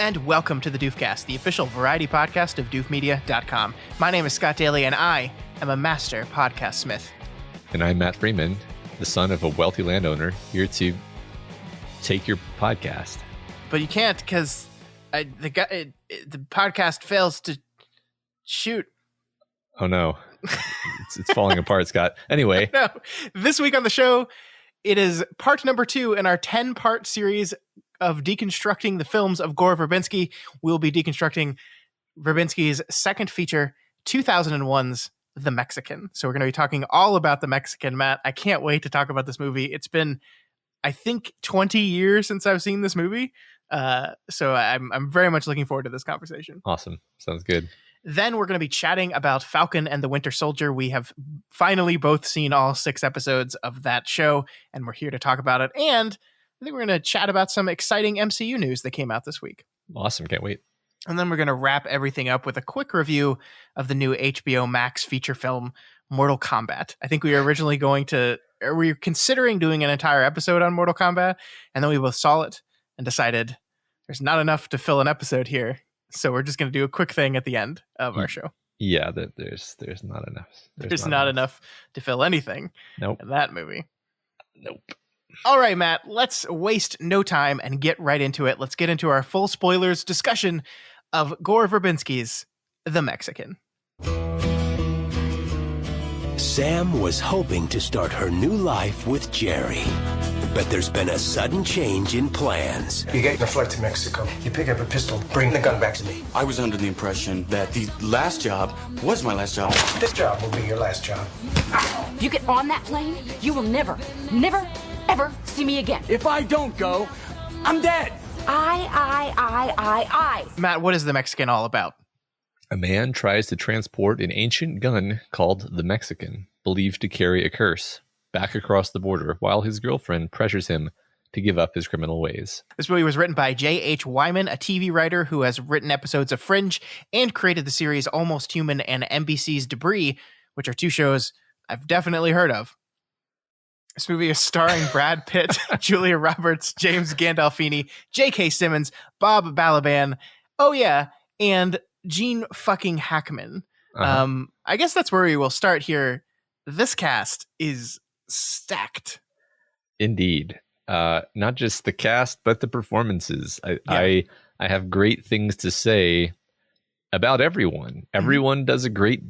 and welcome to the Doofcast, the official variety podcast of doofmedia.com. My name is Scott Daly, and I am a master podcast smith. And I'm Matt Freeman, the son of a wealthy landowner, here to take your podcast. But you can't, because the podcast fails to shoot. Oh, no. It's falling apart, Scott. Anyway. No. This week on the show, it is part number 2 in our 10-part series of deconstructing the films of Gore Verbinski. We'll be deconstructing Verbinski's second feature, 2001's The Mexican. So we're going to be talking all about The Mexican, Matt. I can't wait to talk about this movie. It's been, I think, 20 years since I've seen this movie. So I'm very much looking forward to this conversation. Awesome. Sounds good. Then we're going to be chatting about Falcon and the Winter Soldier. We have finally both seen all 6 episodes of that show, and we're here to talk about it. And I think we're going to chat about some exciting MCU news that came out this week. Awesome. Can't wait. And then we're going to wrap everything up with a quick review of the new HBO Max feature film, Mortal Kombat. I think we were considering doing an entire episode on Mortal Kombat, and then we both saw it and decided there's not enough to fill an episode here. So we're just going to do a quick thing at the end of our show. Yeah, there's not enough. There's not enough to fill anything in that movie. Nope. All right, Matt, let's waste no time and get right into it. Let's get into our full spoilers discussion of Gore Verbinski's The Mexican. Sam was hoping to start her new life with Jerry, but there's been a sudden change in plans. You get your flight to Mexico. You pick up a pistol, bring the gun back to me. I was under the impression that the last job was my last job. This job will be your last job. If you get on that plane, you will never, ever see me again. If I don't go, I'm dead. I. Matt, what is The Mexican all about? A man tries to transport an ancient gun called the Mexican, believed to carry a curse, back across the border while his girlfriend pressures him to give up his criminal ways. This movie was written by J.H. Wyman, a TV writer who has written episodes of Fringe and created the series Almost Human and NBC's Debris, which are 2 shows I've definitely heard of. This movie is starring Brad Pitt, Julia Roberts, James Gandolfini, J.K. Simmons, Bob Balaban, and Gene fucking Hackman. I guess that's where we will start here. This cast is stacked. Indeed. Not just the cast, but the performances. I have great things to say about everyone. Everyone does a great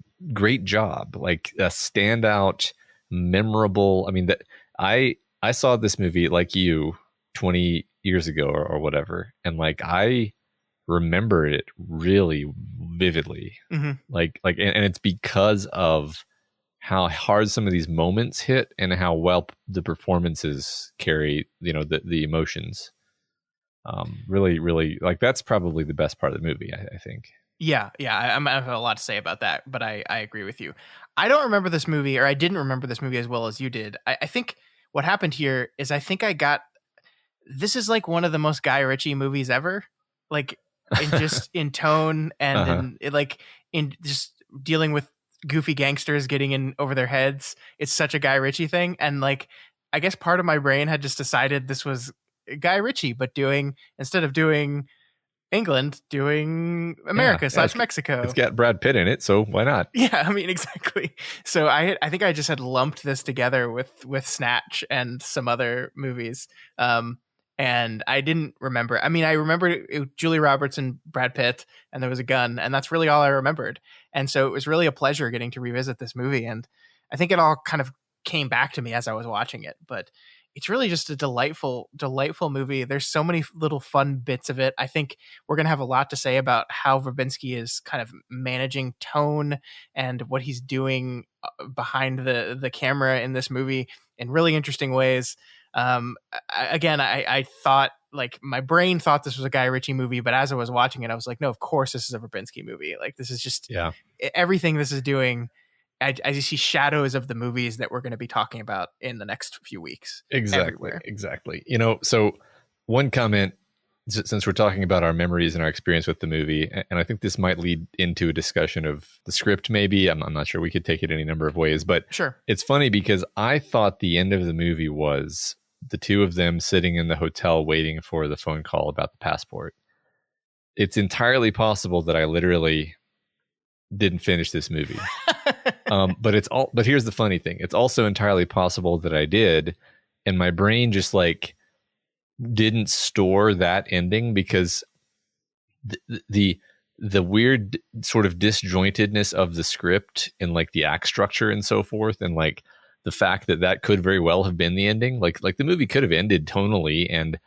job. Like a standout, memorable. I mean, that I saw this movie like you 20 years ago or whatever, and like I remember it really vividly. Like and it's because of how hard some of these moments hit and how well the performances carry, the emotions. Really, like that's probably the best part of the movie, I think. Yeah, I have a lot to say about that, but I agree with you. I don't remember this movie, or I didn't remember this movie as well as you did. I think what happened here is I think this is like one of the most Guy Ritchie movies ever. Like, in tone and in just dealing with goofy gangsters getting in over their heads. It's such a Guy Ritchie thing. And like, I guess part of my brain had just decided this was Guy Ritchie, but instead of doing England, doing America / Mexico. It's got Brad Pitt in it, so why not? Yeah, I mean, exactly. So I think I just had lumped this together with Snatch and some other movies. And I didn't remember. I mean, I remembered Julie Roberts and Brad Pitt, and there was a gun, and that's really all I remembered. And so it was really a pleasure getting to revisit this movie. And I think it all kind of came back to me as I was watching it. But it's really just a delightful movie. There's so many little fun bits of it. I think we're going to have a lot to say about how Verbinski is kind of managing tone and what he's doing behind the camera in this movie in really interesting ways. I thought, like, my brain thought this was a Guy Ritchie movie, but as I was watching it, I was like, no, of course this is a Verbinski movie. Like, this is just everything this is doing. I just see shadows of the movies that we're going to be talking about in the next few weeks. Exactly. So one comment, since we're talking about our memories and our experience with the movie, and I think this might lead into a discussion of the script, maybe. I'm not sure. We could take it any number of ways, but sure. It's funny because I thought the end of the movie was the two of them sitting in the hotel waiting for the phone call about the passport. it's entirely possible that I literally didn't finish this movie. But here's the funny thing. It's also entirely possible that I did, and my brain just like didn't store that ending because the weird sort of disjointedness of the script and like the act structure and so forth, and like the fact that could very well have been the ending. Like the movie could have ended tonally and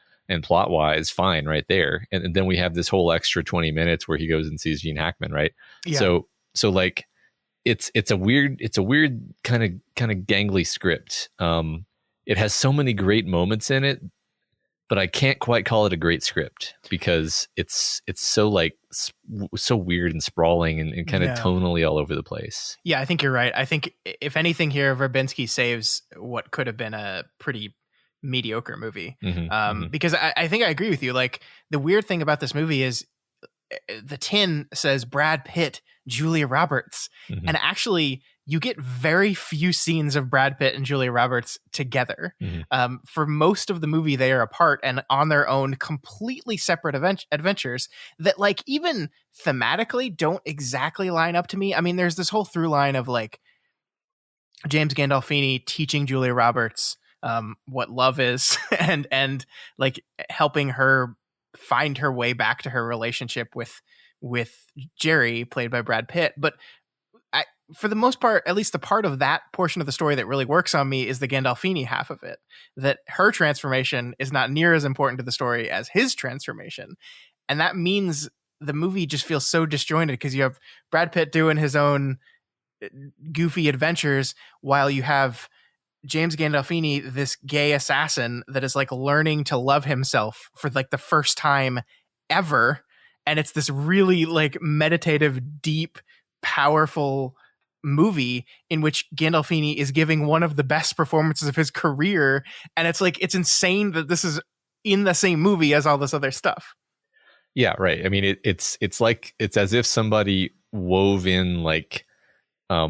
plot wise fine right there, and then we have this whole extra 20 minutes where he goes and sees Gene Hackman, right? Yeah. So like it's a weird kind of gangly script. It has so many great moments in it, but I can't quite call it a great script because it's so like so weird and sprawling and kind of tonally all over the place. Yeah, I think you're right. I think if anything here, Verbinski saves what could have been a pretty mediocre movie. Because I think I agree with you. Like the weird thing about this movie is the tin says Brad Pitt, Julia Roberts, and actually you get very few scenes of Brad Pitt and Julia Roberts together. For most of the movie, they are apart and on their own, completely separate adventures that, like, even thematically don't exactly line up to me. I mean, there's this whole through line of like James Gandolfini teaching Julia Roberts what love is and like helping her find her way back to her relationship with Jerry, played by Brad Pitt. But for the most part, at least the part of that portion of the story that really works on me is the Gandolfini half of it, that her transformation is not near as important to the story as his transformation. And that means the movie just feels so disjointed because you have Brad Pitt doing his own goofy adventures while you have James Gandolfini, this gay assassin that is like learning to love himself for like the first time ever. And it's this really like meditative, deep, powerful movie in which Gandolfini is giving one of the best performances of his career. And it's like, it's insane that this is in the same movie as all this other stuff. Yeah, right. I mean, it's like, it's as if somebody wove in like a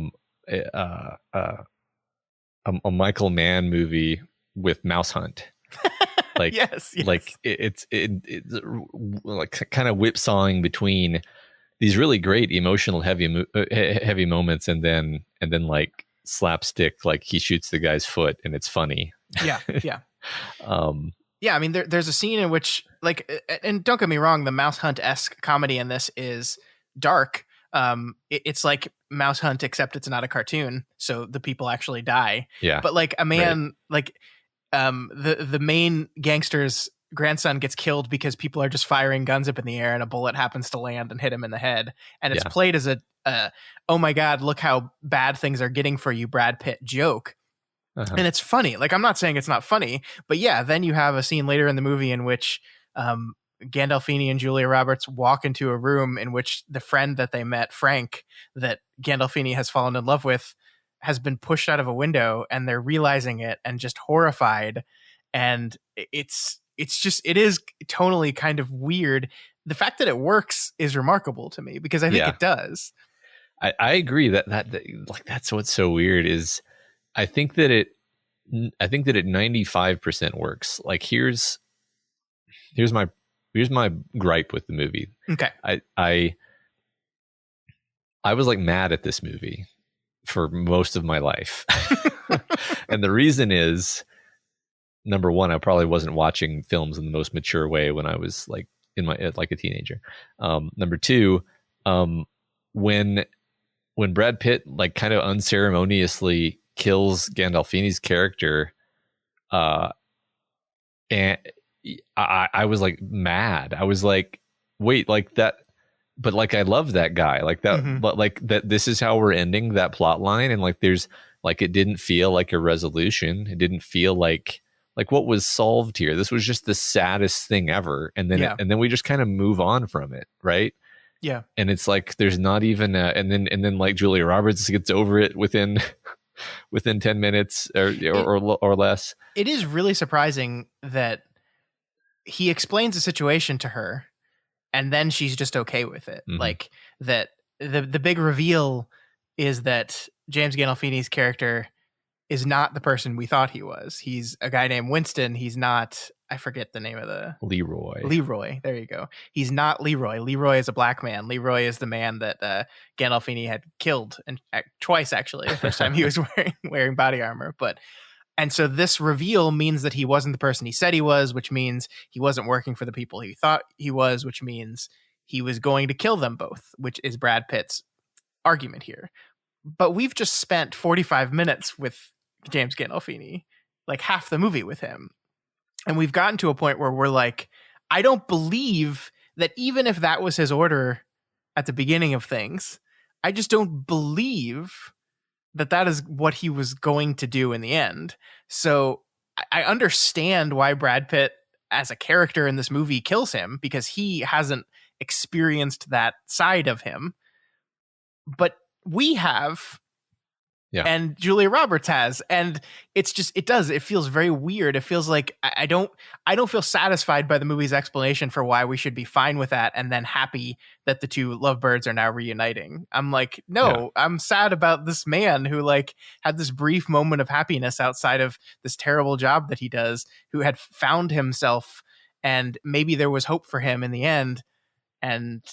Michael Mann movie with Mouse Hunt. Like, yes. Like it's like kind of whipsawing between these really great emotional heavy moments and then like slapstick, like he shoots the guy's foot and it's funny. Yeah. Yeah, I mean, there's a scene in which, like, and don't get me wrong, the Mouse Hunt-esque comedy in this is dark. It's like Mouse Hunt, except it's not a cartoon, so the people actually die. Yeah, but like a man, like the main gangster's grandson gets killed because people are just firing guns up in the air and a bullet happens to land and hit him in the head, and it's played as a oh my god, look how bad things are getting for you, Brad Pitt joke. And it's funny. Like, I'm not saying it's not funny, but yeah, then you have a scene later in the movie in which Gandolfini and Julia Roberts walk into a room in which the friend that they met, Frank, that Gandolfini has fallen in love with, has been pushed out of a window, and they're realizing it and just horrified. And it is tonally kind of weird. The fact that it works is remarkable to me because I think it does. I agree that like that's what's so weird is I think that it 95% works. Like here's my gripe with the movie. Okay. I was like mad at this movie for most of my life. And the reason is, number one, I probably wasn't watching films in the most mature way when I was like like a teenager. Number two, when Brad Pitt like kind of unceremoniously kills Gandolfini's character, and I was like mad. I was like, wait, like that, but like I love that guy, like that, but like that. This is how we're ending that plot line, and like there's like it didn't feel like a resolution. It didn't feel like what was solved here. This was just the saddest thing ever, and then we just kind of move on from it, right? Yeah, and it's like there's not even and then like Julia Roberts gets over it within 10 minutes or less. It is really surprising that he explains the situation to her and then she's just okay with it. Like that the big reveal is that James Gandolfini's character is not the person we thought he was. He's a guy named Winston. He's not, I forget the name of the Leroy. There you go. He's not Leroy. Leroy is a black man. Leroy is the man that Gandolfini had killed, and twice actually. The first time he was wearing body armor, and so this reveal means that he wasn't the person he said he was, which means he wasn't working for the people he thought he was, which means he was going to kill them both, which is Brad Pitt's argument here. But we've just spent 45 minutes with James Gandolfini, like half the movie with him. And we've gotten to a point where we're like, I don't believe that even if that was his order at the beginning of things, I just don't believe that is what he was going to do in the end. So I understand why Brad Pitt as a character in this movie kills him, because he hasn't experienced that side of him. But we have, and Julia Roberts has, and it feels very weird. It feels like I don't feel satisfied by the movie's explanation for why we should be fine with that and then happy that the two lovebirds are now reuniting. I'm like, no, I'm sad about this man who like had this brief moment of happiness outside of this terrible job that he does, who had found himself, and maybe there was hope for him in the end, and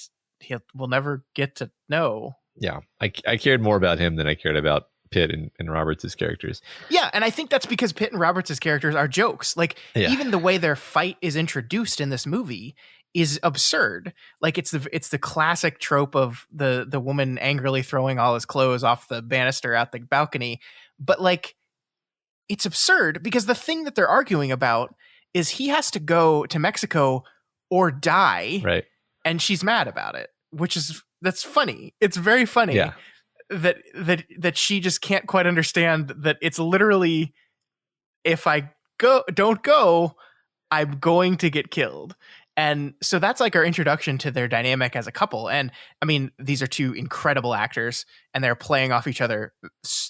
we'll never get to know. Yeah, I cared more about him than I cared about Pitt and Roberts' characters. Yeah, and I think that's because Pitt and Roberts' characters are jokes. Like, even the way their fight is introduced in this movie is absurd. Like, it's the classic trope of the woman angrily throwing all his clothes off the banister out the balcony. But, like, it's absurd because the thing that they're arguing about is he has to go to Mexico or die. Right. And she's mad about it, that's funny. It's very funny. Yeah. That she just can't quite understand that it's literally, if I don't go, I'm going to get killed. And so that's like our introduction to their dynamic as a couple. And I mean, these are two incredible actors, and they're playing off each other.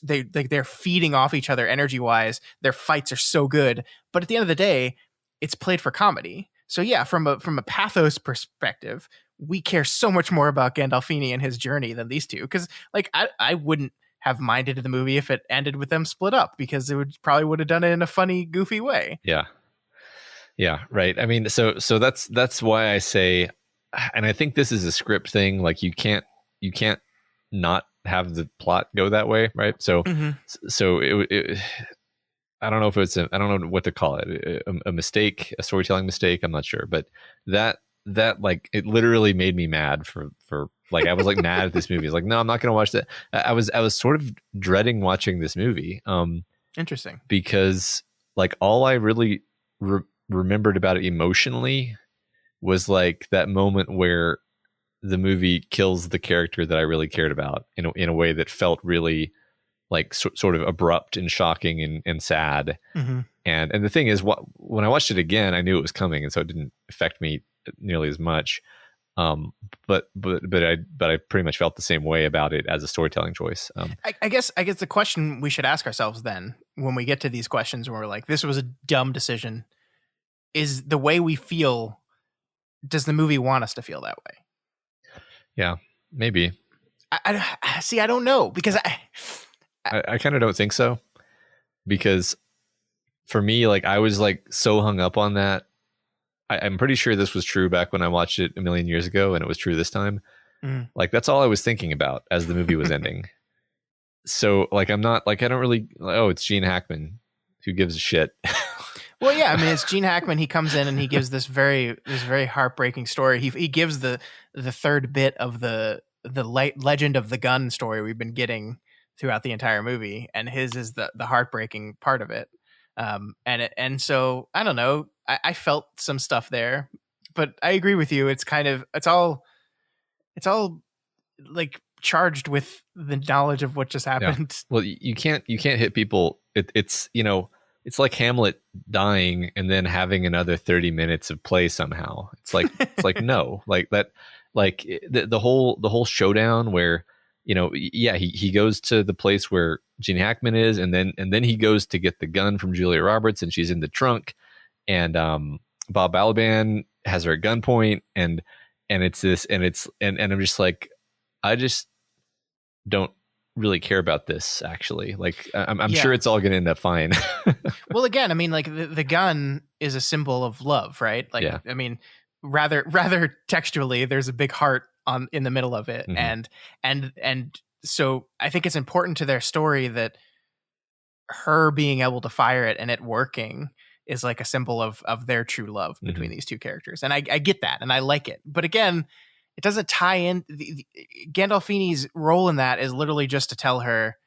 They're feeding off each other energy wise. Their fights are so good, but at the end of the day, it's played for comedy. So yeah, from a pathos perspective, we care so much more about Gandolfini and his journey than these two. Because like I wouldn't have minded the movie if it ended with them split up, because it would have done it in a funny, goofy way. Yeah, right. I mean, so that's why I say, and I think this is a script thing. Like you can't not have the plot go that way, right? So so it I don't know if it's I don't know what to call it, a mistake, a storytelling mistake. I'm not sure, but that like it literally made me mad for like I was like mad at this movie. I was like, no, I'm not going to watch that. I was sort of dreading watching this movie. Interesting, because like all I really remembered about it emotionally was like that moment where the movie kills the character that I really cared about in a way that felt really like sort of abrupt and shocking and sad. And the thing is, when I watched it again, I knew it was coming, and so it didn't affect me nearly as much. But I pretty much felt the same way about it as a storytelling choice. I guess the question we should ask ourselves then, when we get to these questions where we're like, this was a dumb decision, is the way we feel, does the movie want us to feel that way? Yeah, maybe. I see. I don't know, because I kind of don't think so, because for me, like I was like so hung up on that. I'm pretty sure this was true back when I watched it a million years ago, and it was true this time. Like that's all I was thinking about as the movie was ending. So like I'm not like I don't really it's Gene Hackman, who gives a shit. Well, yeah, I mean it's Gene Hackman. He comes in and he gives this very heartbreaking story. He gives the third bit of the legend of the gun story we've been getting throughout the entire movie, and his is the heartbreaking part of it. And so I don't know. I felt some stuff there, but I agree with you. It's all like charged with the knowledge of what just happened. Yeah. Well, you can't hit people. It's it's like Hamlet dying and then having another 30 minutes of play somehow. It's like no, like that, like the whole showdown where, he goes to the place where Gene Hackman is, and then he goes to get the gun from Julia Roberts, and she's in the trunk, and Bob Balaban has her at gunpoint, and it's this, and I'm just like, I just don't really care about this actually. Like I'm Yeah. sure it's all going to end up fine. Well, again, I mean, like the gun is a symbol of love, right? Like, Yeah. I mean, rather textually, there's a big heart in the middle of it, Mhm. and so I think it's important to their story that her being able to fire it and it working is like a symbol of their true love between these two characters, and I get that, and I like it, but again, it doesn't tie in. Gandolfini's role in that is literally just to tell her,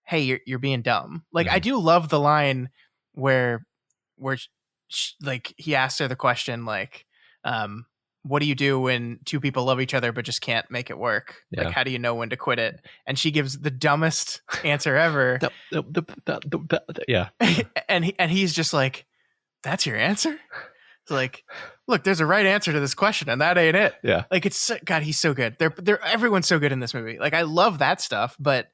hey, you're being dumb. Like, I do love the line where like he asked her the question, like, what do you do when two people love each other but just can't make it work? Yeah. Like, how do you know when to quit it? And she gives the dumbest answer ever. Yeah. and he's just like, that's your answer? It's like, look, there's a right answer to this question, and that ain't it. Yeah. Like, it's God, he's so good. They're everyone's so good in this movie. Like, I love that stuff, but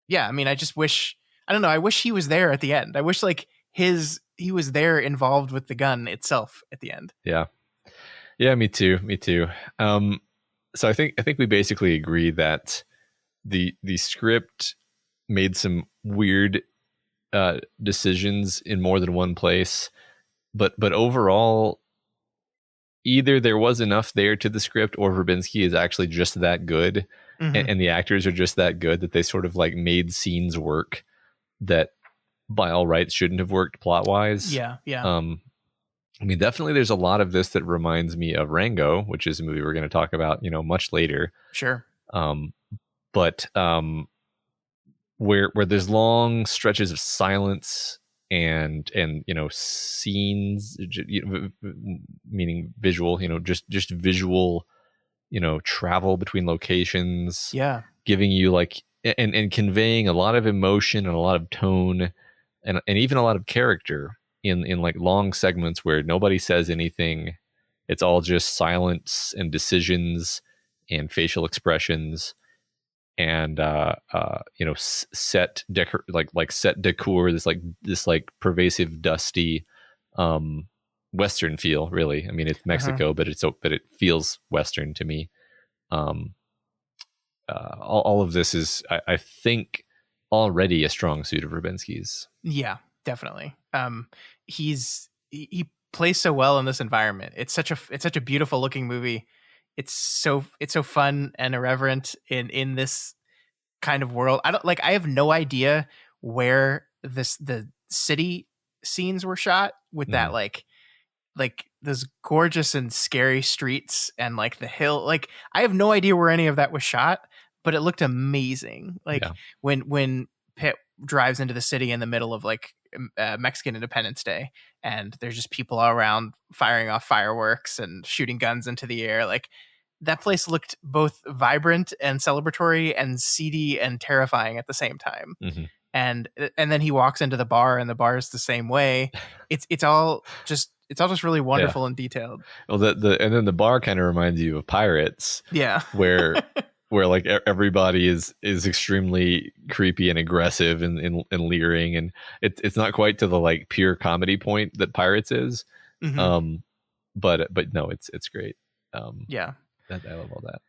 yeah, I mean, I just wish, I don't know, I wish he was there at the end. I wish like he was there involved with the gun itself at the end. Yeah. Yeah, me too. So I think we basically agree that the script made some weird decisions in more than one place, but overall, either there was enough there to the script, or Verbinski is actually just that good, and the actors are just that good that they sort of like made scenes work that by all rights shouldn't have worked plot wise. Yeah. I mean, definitely there's a lot of this that reminds me of Rango, which is a movie we're going to talk about, much later. Sure. But where there's long stretches of silence and scenes, meaning visual, just visual, travel between locations. Yeah. Giving you like and conveying a lot of emotion and a lot of tone and even a lot of character in like long segments where nobody says anything. It's all just silence and decisions and facial expressions and set decor, like set decor, this pervasive dusty Western feel, really. I mean, it's Mexico, but it feels Western to me. All of this is, I think, already a strong suit of Verbinski's. Yeah, definitely. He plays so well in this environment. It's such a beautiful looking movie. It's so fun and irreverent in this kind of world. I have no idea where the city scenes were shot with that like those gorgeous and scary streets and like the hill. Like, I have no idea where any of that was shot, but it looked amazing. Like when Pitt drives into the city in the middle of like Mexican Independence Day, and there's just people all around firing off fireworks and shooting guns into the air. Like, that place looked both vibrant and celebratory and seedy and terrifying at the same time. And then he walks into the bar, and the bar is the same way. It's all just really wonderful and detailed. Well, and then the bar kind of reminds you of Pirates. Yeah. where like everybody is extremely creepy and aggressive and leering, and it's not quite to the like pure comedy point that Pirates is. But no, it's great. Yeah. I love all that.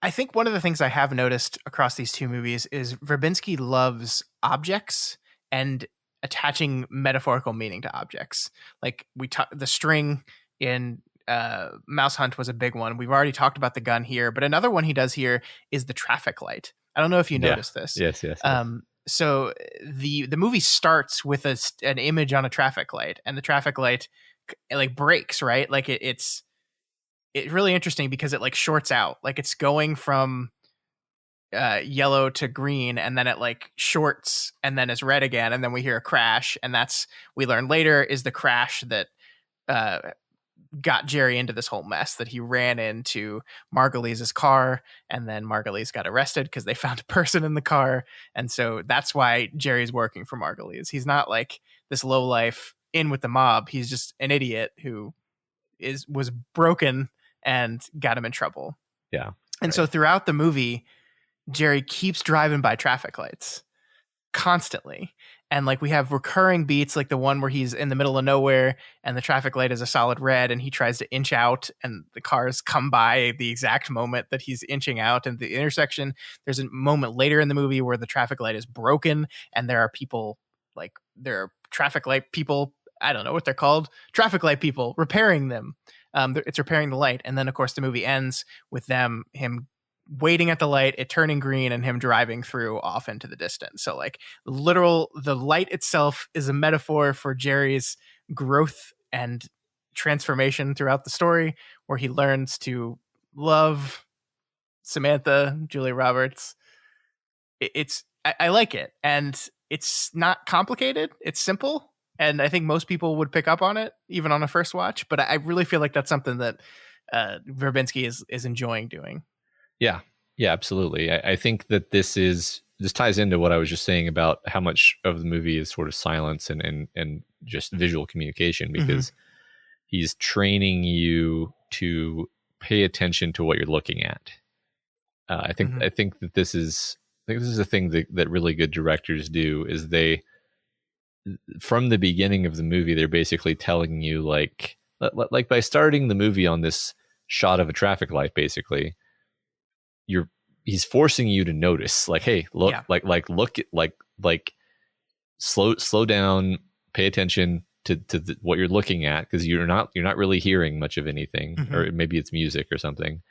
I think one of the things I have noticed across these two movies is Verbinski loves objects and attaching metaphorical meaning to objects. Like the string in Mouse Hunt was a big one. We've already talked about the gun here, but another one he does here is the traffic light. I don't know if you noticed this. Yes. So the movie starts with an image on a traffic light, and the traffic light like breaks, right? Like it's really interesting because it like shorts out. Like, it's going from yellow to green, and then it like shorts and then is red again, and then we hear a crash, and we learn later is the crash that got Jerry into this whole mess, that he ran into Margulies' car, and then Margulies got arrested because they found a person in the car, and so that's why Jerry's working for Margulies. He's not like this lowlife in with the mob. He's just an idiot who was broken and got him in trouble. Yeah. And so throughout the movie, Jerry keeps driving by traffic lights constantly. And like we have recurring beats, like the one where he's in the middle of nowhere and the traffic light is a solid red and he tries to inch out and the cars come by the exact moment that he's inching out. And the intersection, there's a moment later in the movie where the traffic light is broken and there are people, like there are traffic light people, I don't know what they're called, traffic light people repairing them. It's repairing the light. And then of course the movie ends with him waiting at the light, it turning green, and him driving through off into the distance. So like the light itself is a metaphor for Jerry's growth and transformation throughout the story, where he learns to love Samantha, Julia Roberts. I like it, and it's not complicated. It's simple, and I think most people would pick up on it even on a first watch. But I really feel like that's something that Verbinski is enjoying doing. Yeah, absolutely. I think that this ties into what I was just saying about how much of the movie is sort of silence and just visual communication, because he's training you to pay attention to what you're looking at. I think that this is a thing that really good directors do, is they, from the beginning of the movie, they're basically telling you like by starting the movie on this shot of a traffic light, basically he's forcing you to notice, like, hey, look, look at like slow down, pay attention to what you're looking at, because you're not really hearing much of anything, or maybe it's music or something.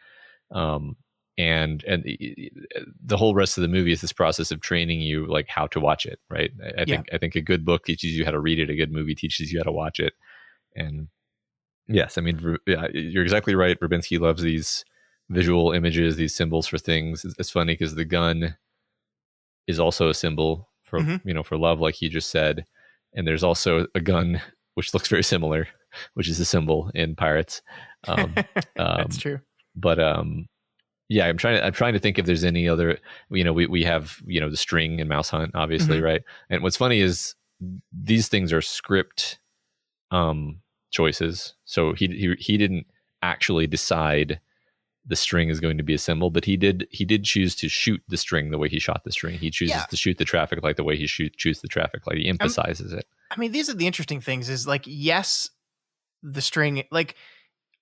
And the whole rest of the movie is this process of training you like how to watch it, right? I think a good book teaches you how to read it, a good movie teaches you how to watch it. And yes, I mean, you're exactly right. Verbinski loves these visual images, these symbols for things. It's funny because the gun is also a symbol for for love, like he just said. And there's also a gun which looks very similar, which is a symbol in Pirates. That's true. But yeah, I'm trying to think if there's any other. We have the string in Mouse Hunt, obviously, right? And what's funny is these things are script choices. So he didn't actually decide the string is going to be a symbol, but he did choose to shoot the string the way he shot the string. He chooses to shoot the traffic light the way he shoots the traffic light. He emphasizes it. I mean, these are the interesting things, is like, yes, the string, like,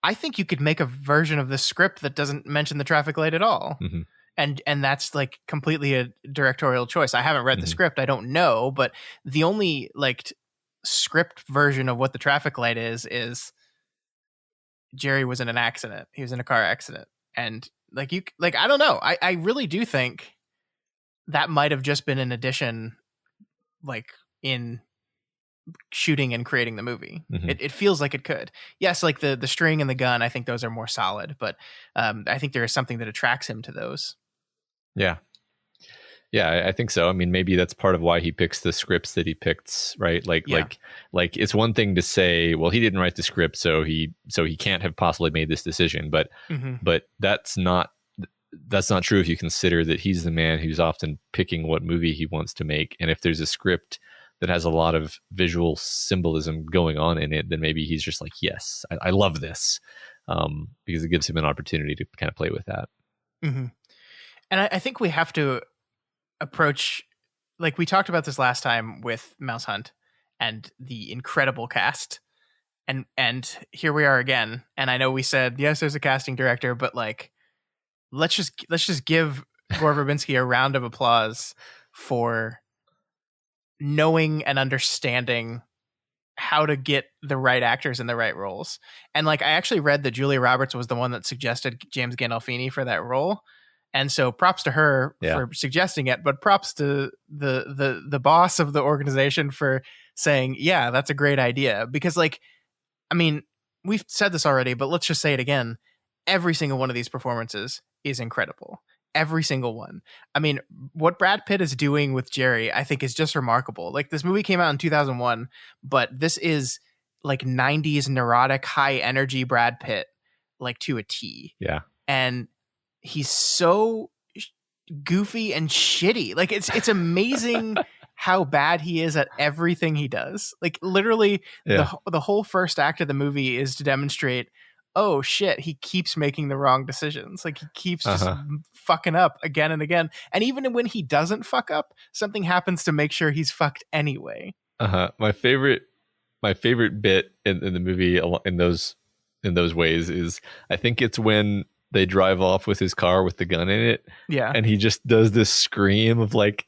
I think you could make a version of this script that doesn't mention the traffic light at all. And that's like completely a directorial choice. I haven't read the script. I don't know, but the only like script version of what the traffic light is Jerry was in an accident. He was in a car accident. And I don't know. I really do think that might have just been an addition, like in shooting and creating the movie. It feels like it could. Yes, like the string and the gun, I think those are more solid, but I think there is something that attracts him to those. Yeah, I think so. I mean, maybe that's part of why he picks the scripts that he picks, right? Like it's one thing to say, well, he didn't write the script, so he can't have possibly made this decision. But that's not true if you consider that he's the man who's often picking what movie he wants to make. And if there's a script that has a lot of visual symbolism going on in it, then maybe he's just like, yes, I love this, because it gives him an opportunity to kind of play with that. And I think we have to approach, like we talked about this last time with Mouse Hunt and the incredible cast, and here we are again. And I know we said, yes, there's a casting director, but like, let's just give Gore Verbinski a round of applause for knowing and understanding how to get the right actors in the right roles. And like, I actually read that Julia Roberts was the one that suggested James Gandolfini for that role. And so props to her for suggesting it, but props to the boss of the organization for saying, yeah, that's a great idea. Because like, I mean, we've said this already, but let's just say it again. Every single one of these performances is incredible. Every single one. I mean, what Brad Pitt is doing with Jerry, I think is just remarkable. Like, this movie came out in 2001, but this is like 90s neurotic, high energy Brad Pitt, like to a T. Yeah. And he's so goofy and shitty. Like, it's amazing how bad he is at everything he does. Like, literally the whole first act of the movie is to demonstrate oh shit, he keeps making the wrong decisions. Like he keeps just fucking up again and again. And even when he doesn't fuck up, something happens to make sure he's fucked anyway. My favorite bit in the movie in those ways is, I think it's when they drive off with his car with the gun in it. Yeah. And he just does this scream of like,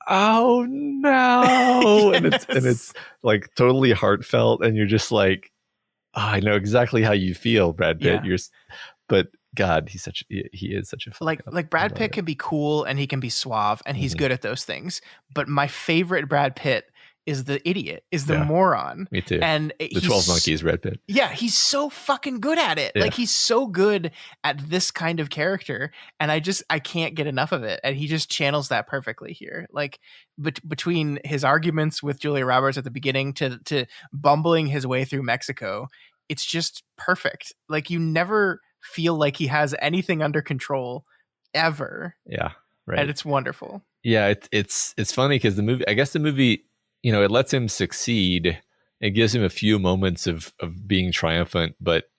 oh no. Yes. And it's like totally heartfelt, and you're just like, oh, I know exactly how you feel, Brad Pitt. Yeah. But God, he is such a fuck up. Like Brad Pitt can be cool and he can be suave and he's good at those things. But my favorite Brad Pitt is the idiot, is the moron. Me too. And the 12 Monkeys, Brad Pitt. Yeah, he's so fucking good at it. Yeah. Like he's so good at this kind of character, and I can't get enough of it. And he just channels that perfectly here. Like between his arguments with Julia Roberts at the beginning to bumbling his way through Mexico, it's just perfect. Like you never feel like he has anything under control ever. Yeah, right. And it's wonderful. Yeah, it's funny because the movie, you know, it lets him succeed. It gives him a few moments of being triumphant, but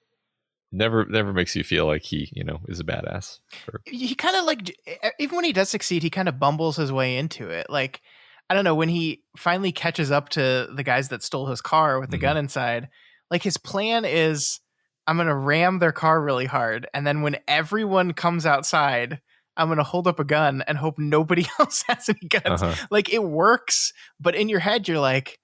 never makes you feel like he, you know, is a badass. He kind of like, even when he does succeed, he kind of bumbles his way into it. Like, I don't know, when he finally catches up to the guys that stole his car with the gun inside, like his plan is, I'm going to ram their car really hard. And then when everyone comes outside, I'm going to hold up a gun and hope nobody else has any guns. Like it works, but in your head, you're like,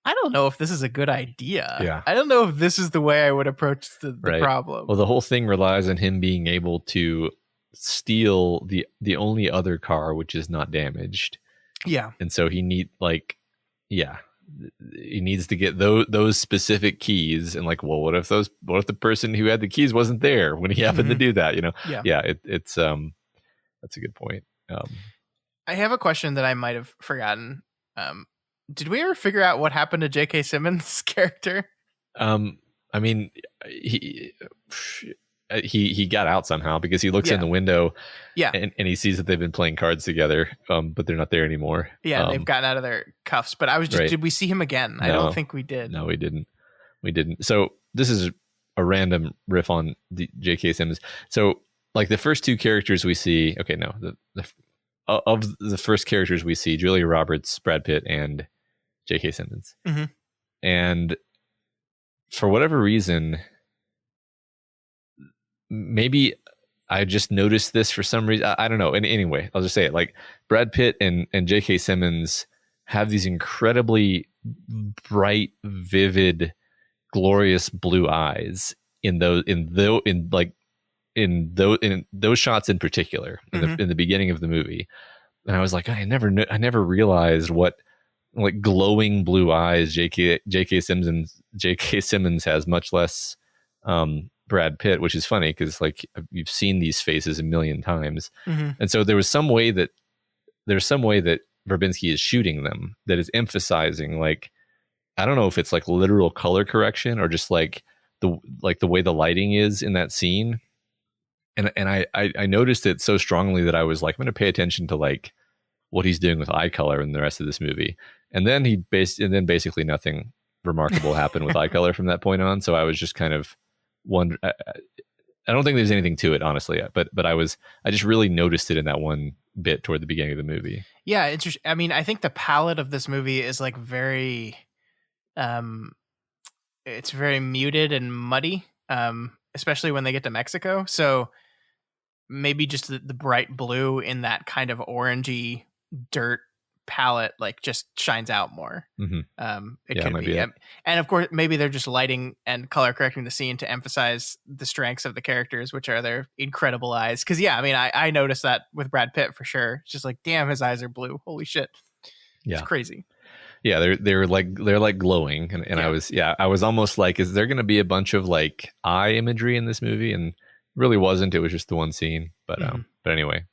I don't know if this is a good idea. Yeah. I don't know if this is the way I would approach the problem. Well, the whole thing relies on him being able to steal the only other car, which is not damaged. Yeah. And so he needs to get those specific keys, and like, well, what if the person who had the keys wasn't there when he happened to do that, you know? It's that's a good point. I have a question that I might have forgotten. Did we ever figure out what happened to J.K. Simmons' character? I mean, he got out somehow because he looks in the window, and he sees that they've been playing cards together, but they're not there anymore. Yeah, they've gotten out of their cuffs. But I was just, did we see him again? No, I don't think we did. No, we didn't. So this is a random riff on the J.K. Simmons. So like the first two characters we see, of the first characters we see, Julia Roberts, Brad Pitt, and J.K. Simmons. And for whatever reason, maybe I just noticed this for some reason. I don't know. And anyway, I'll just say it. Like Brad Pitt and J.K. Simmons have these incredibly bright, vivid, glorious blue eyes in those shots in particular, in the beginning of the movie. And I was like, I never realized what like glowing blue eyes J.K. Simmons has, much less Brad Pitt, which is funny because like you've seen these faces a million times. And so there's some way that Verbinski is shooting them that is emphasizing, like, I don't know if it's like literal color correction or just like the way the lighting is in that scene. And I noticed it so strongly that I was like, I'm going to pay attention to like what he's doing with eye color in the rest of this movie. And then basically nothing remarkable happened with eye color from that point on. So I was just kind of wondering. I don't think there's anything to it, honestly, but I just really noticed it in that one bit toward the beginning of the movie. Yeah, it's just, I mean, I think the palette of this movie is like very, it's very muted and muddy, especially when they get to Mexico. So maybe just the bright blue in that kind of orangey dirt palette like just shines out more. It could be. And of course, maybe they're just lighting and color correcting the scene to emphasize the strengths of the characters, which are their incredible eyes. Because I mean, I noticed that with Brad Pitt for sure. It's just like, damn, his eyes are blue. Holy shit. It's crazy. Yeah, they're like glowing, and I was almost like, is there going to be a bunch of like eye imagery in this movie? And really wasn't. It was just the one scene. But anyway,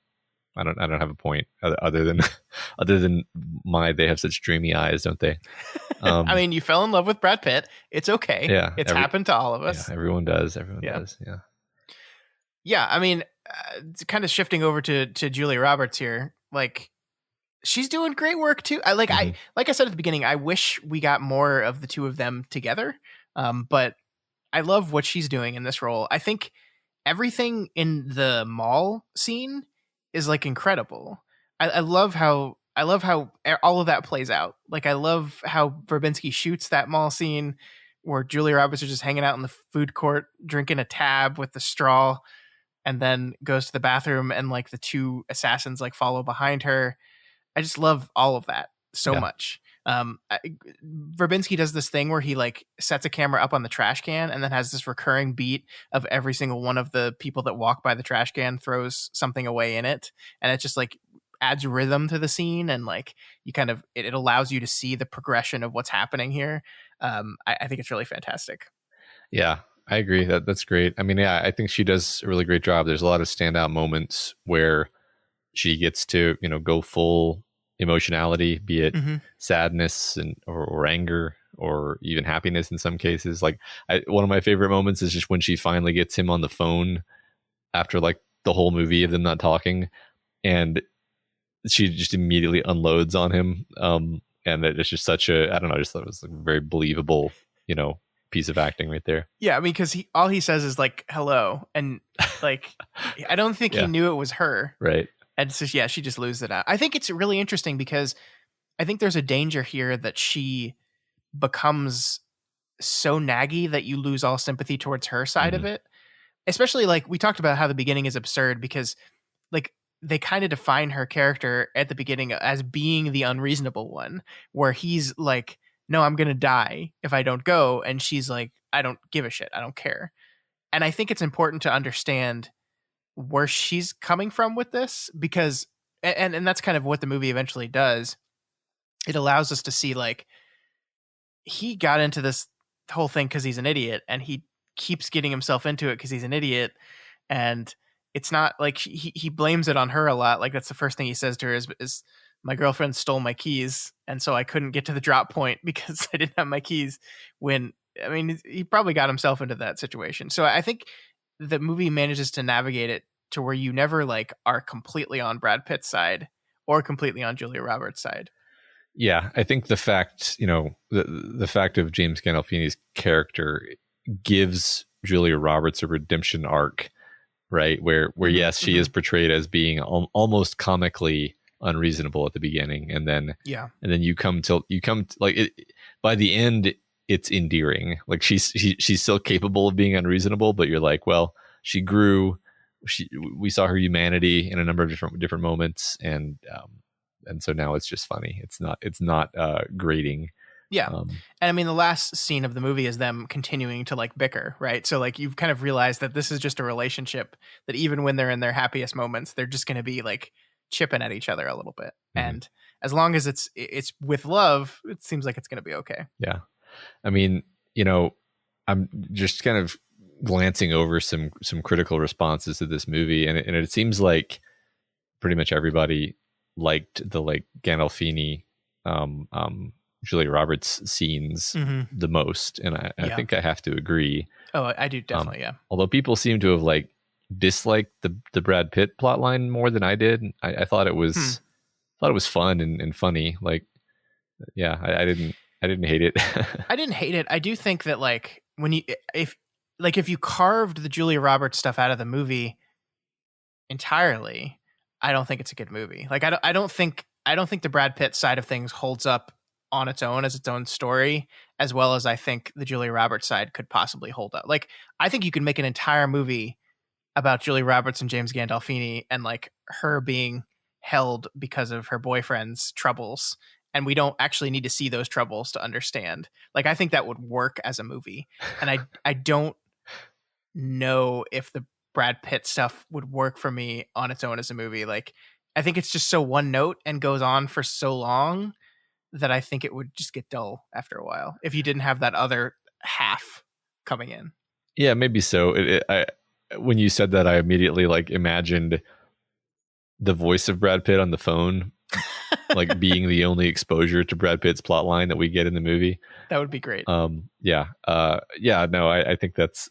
I don't have a point other than they have such dreamy eyes, don't they? I mean, you fell in love with Brad Pitt. It's okay. Yeah, it's happened to all of us. Yeah, everyone does. Everyone does. Yeah. Yeah, I mean, kind of shifting over to Julia Roberts here, like she's doing great work too. Like I said at the beginning, I wish we got more of the two of them together. But I love what she's doing in this role. I think everything in the mall scene is like incredible. I love how all of that plays out. Like I love how Verbinski shoots that mall scene where Julia Roberts is just hanging out in the food court drinking a tab with the straw, and then goes to the bathroom and like the two assassins like follow behind her. I just love all of that so much. Verbinski does this thing where he like sets a camera up on the trash can and then has this recurring beat of every single one of the people that walk by the trash can throws something away in it, and it just like adds rhythm to the scene, and like you kind of it allows you to see the progression of what's happening here. I think it's really fantastic. Yeah, I agree. That's great. I mean, yeah, I think she does a really great job. There's a lot of standout moments where she gets to, go full emotionality, be it sadness or anger or even happiness in some cases. Like one of my favorite moments is just when she finally gets him on the phone after like the whole movie of them not talking, and she just immediately unloads on him. And it's just such a, I don't know, I just thought it was a very believable, piece of acting right there. Yeah, I mean, because all he says is like hello, and like I don't think he knew it was her, right? And so yeah, she just loses it out. I think it's really interesting because I think there's a danger here that she becomes so naggy that you lose all sympathy towards her side of it. Especially like we talked about how the beginning is absurd because like they kind of define her character at the beginning as being the unreasonable one, where he's like, no, I'm going to die if I don't go. And she's like, I don't give a shit. I don't care. And I think it's important to understand where she's coming from with this, because and that's kind of what the movie eventually does. It allows us to see like he got into this whole thing because he's an idiot, and he keeps getting himself into it because he's an idiot. And it's not like he blames it on her a lot. Like that's the first thing he says to her is my girlfriend stole my keys, and so I couldn't get to the drop point because I didn't have my keys. When I mean, he probably got himself into that situation. So I think the movie manages to navigate it to where you never like are completely on Brad Pitt's side or completely on Julia Roberts' side. Yeah, I think the fact, the fact of James Gandolfini's character gives Julia Roberts a redemption arc, right? Where yes, she is portrayed as being almost comically unreasonable at the beginning, and then you come like it, by the end it's endearing. Like she's still capable of being unreasonable, but you're like, well, she grew. We saw her humanity in a number of different moments, and so now it's just funny. It's not grating. Yeah. And I mean, the last scene of the movie is them continuing to like bicker, right? So like you've kind of realized that this is just a relationship that even when they're in their happiest moments, they're just going to be like chipping at each other a little bit. And as long as it's with love, it seems like it's going to be okay. Yeah. I mean, I'm just kind of glancing over some critical responses to this movie, and it seems like pretty much everybody liked the like Gandolfini Julia Roberts scenes the most, and I think I have to agree. Oh, I do definitely, yeah. Although people seem to have like disliked the Brad Pitt plotline more than I did. I thought it was fun and funny. Like, yeah, I didn't hate it. I didn't hate it. I do think that like if you carved the Julia Roberts stuff out of the movie entirely, I don't think it's a good movie. Like I don't think the Brad Pitt side of things holds up on its own as its own story, as well as I think the Julia Roberts side could possibly hold up. Like I think you could make an entire movie about Julia Roberts and James Gandolfini and like her being held because of her boyfriend's troubles, and we don't actually need to see those troubles to understand. Like I think that would work as a movie, and I don't know if the Brad Pitt stuff would work for me on its own as a movie. Like I think it's just so one note and goes on for so long that I think it would just get dull after a while if you didn't have that other half coming in. Yeah, maybe so. When you said that, I immediately like imagined the voice of Brad Pitt on the phone, like being the only exposure to Brad Pitt's plotline that we get in the movie. That would be great. Yeah. No, I think that's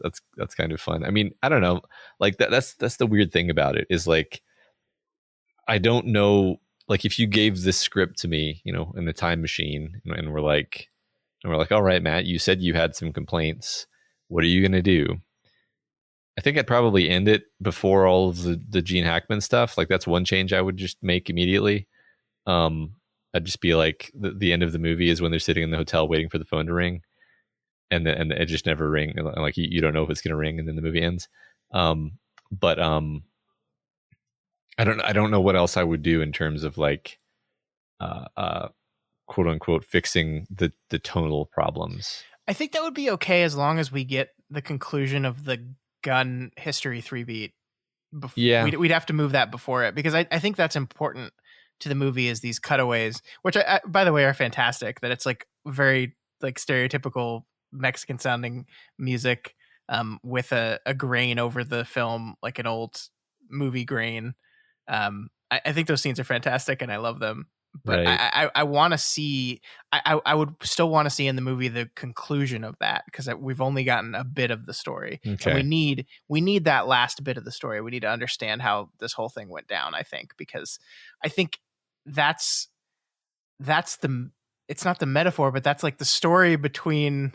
kind of fun. I mean, I don't know, like that's the weird thing about it is like, I don't know, like if you gave this script to me, in the time machine, and we're like, all right, Matt, you said you had some complaints. What are you going to do? I think I'd probably end it before all of the Gene Hackman stuff. Like, that's one change I would just make immediately. I'd just be like, the end of the movie is when they're sitting in the hotel waiting for the phone to ring, and it just never ring. And like, you don't know if it's going to ring, and then the movie ends. But I don't know what else I would do in terms of like, quote unquote, fixing the tonal problems. I think that would be okay as long as we get the conclusion of the gun history 3-beat. Yeah, we'd have to move that before it, because I think that's important to the movie, is these cutaways, which I by the way are fantastic. That it's like very like stereotypical Mexican sounding music, with a grain over the film, like an old movie grain. I think those scenes are fantastic and I love them. But right. I want to see, I would still want to see in the movie the conclusion of that, because we've only gotten a bit of the story. Okay. And we need that last bit of the story. We need to understand how this whole thing went down, I think, because I think that's the, it's not the metaphor, but that's like the story between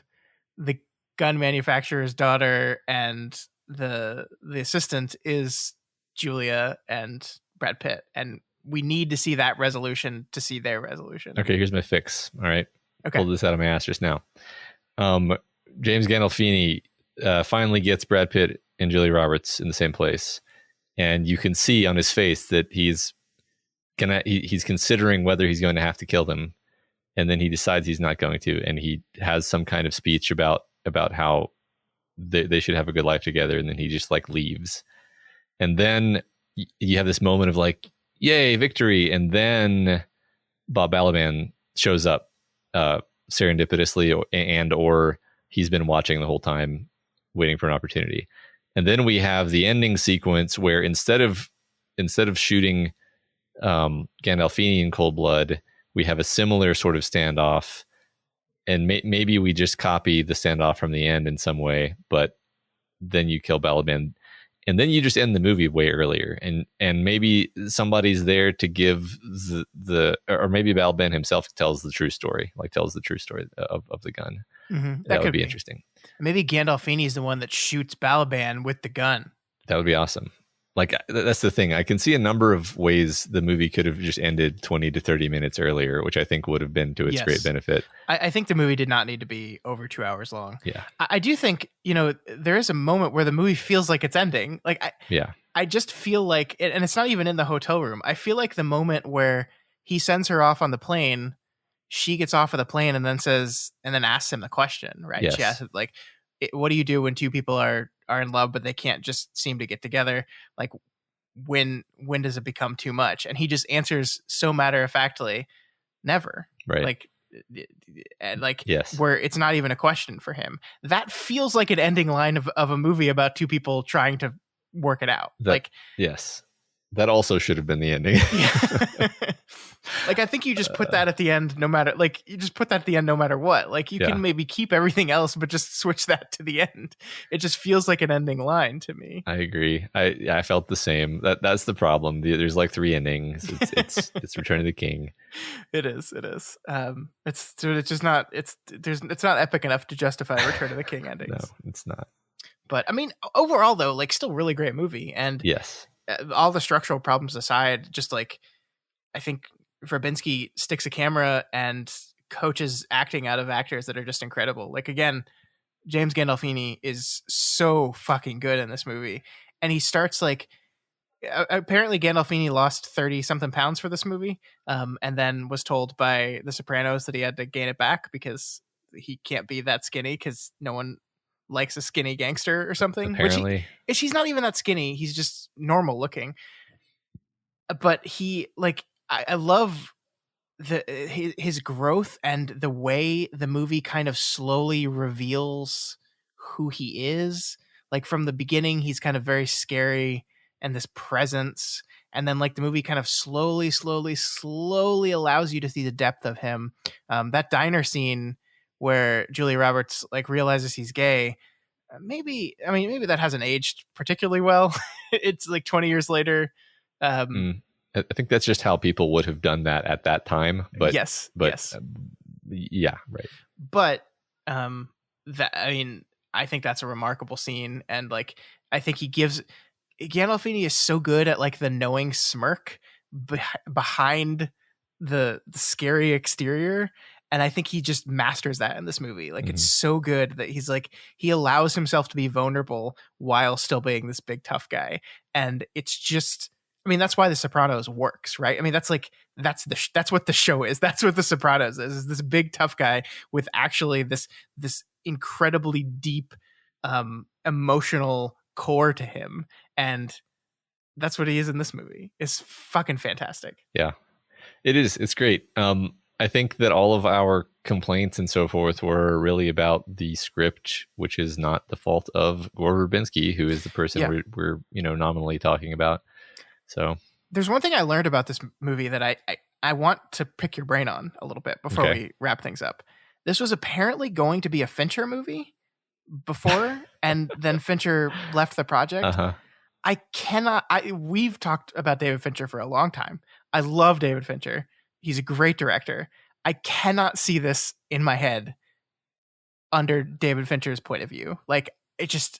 the gun manufacturer's daughter and the assistant is Julia and Brad Pitt, and we need to see that resolution to see their resolution. Okay, here's my fix. All right. Okay. Pulled this out of my ass just now. James Gandolfini finally gets Brad Pitt and Julia Roberts in the same place, and you can see on his face that he's considering whether he's going to have to kill them, and then he decides he's not going to, and he has some kind of speech about how they should have a good life together, and then he just like leaves, and then you have this moment of like, yay, victory, and then Bob Balaban shows up serendipitously, or he's been watching the whole time, waiting for an opportunity. And then we have the ending sequence where instead of shooting Gandolfini in cold blood, we have a similar sort of standoff, and maybe we just copy the standoff from the end in some way, but then you kill Balaban. And then you just end the movie way earlier, and maybe somebody's there to give or maybe Balaban himself tells the true story of the gun. Mm-hmm. That would be interesting. Maybe Gandolfini is the one that shoots Balaban with the gun. That would be awesome. Like, that's the thing. I can see a number of ways the movie could have just ended 20 to 30 minutes earlier, which I think would have been to its great benefit. I think the movie did not need to be over 2 hours long. Yeah. I do think, there is a moment where the movie feels like it's ending. Like, I just feel like, and it's not even in the hotel room. I feel like the moment where he sends her off on the plane, she gets off of the plane and then asks him the question, right? Yes. She asks, like, what do you do when two people are in love, but they can't just seem to get together? Like, when does it become too much? And he just answers so matter-of-factly, never. Right. Yes. Where it's not even a question for him. That feels like an ending line of a movie about two people trying to work it out. Yes. That also should have been the ending. Like, I think you just put that at the end, no matter what. Like, you can maybe keep everything else, but just switch that to the end. It just feels like an ending line to me. I agree. I felt the same. That's the problem. There's like 3 endings. It's Return of the King. It is. It's just not. It's not epic enough to justify Return of the King endings. No, it's not. But I mean, overall though, like, still really great movie. And yes, all the structural problems aside, just like, I think Verbinski sticks a camera and coaches acting out of actors that are just incredible. Like, again, James Gandolfini is so fucking good in this movie. And he starts like, apparently Gandolfini lost 30 something pounds for this movie. And then was told by The Sopranos that he had to gain it back because he can't be that skinny because no one likes a skinny gangster or something. Apparently. Which he's not even that skinny. He's just normal looking. But he, like, I love his growth and the way the movie kind of slowly reveals who he is. Like, from the beginning, he's kind of very scary and this presence. And then, like, the movie kind of slowly allows you to see the depth of him. That diner scene where Julia Roberts, like, realizes he's gay. Maybe that hasn't aged particularly well. It's like 20 years later. I think that's just how people would have done that at that time. But yes. Yeah, right. But I think that's a remarkable scene. And like, I think Gandolfini is so good at like the knowing smirk behind the scary exterior. And I think he just masters that in this movie. Like, it's so good that he's like, he allows himself to be vulnerable while still being this big tough guy. And it's just, I mean, that's why The Sopranos works, right? I mean, that's like, that's what the show is. That's what The Sopranos is this big tough guy with actually this incredibly deep, emotional core to him. And that's what he is in this movie. It's fucking fantastic. Yeah, it is. It's great. I think that all of our complaints and so forth were really about the script, which is not the fault of Gore Verbinski, who is the person we're nominally talking about. So there's one thing I learned about this movie that I want to pick your brain on a little bit before we wrap things up. This was apparently going to be a Fincher movie before, and then Fincher left the project. We've talked about David Fincher for a long time. I love David Fincher. He's a great director. I cannot see this in my head under David Fincher's point of view. Like, it's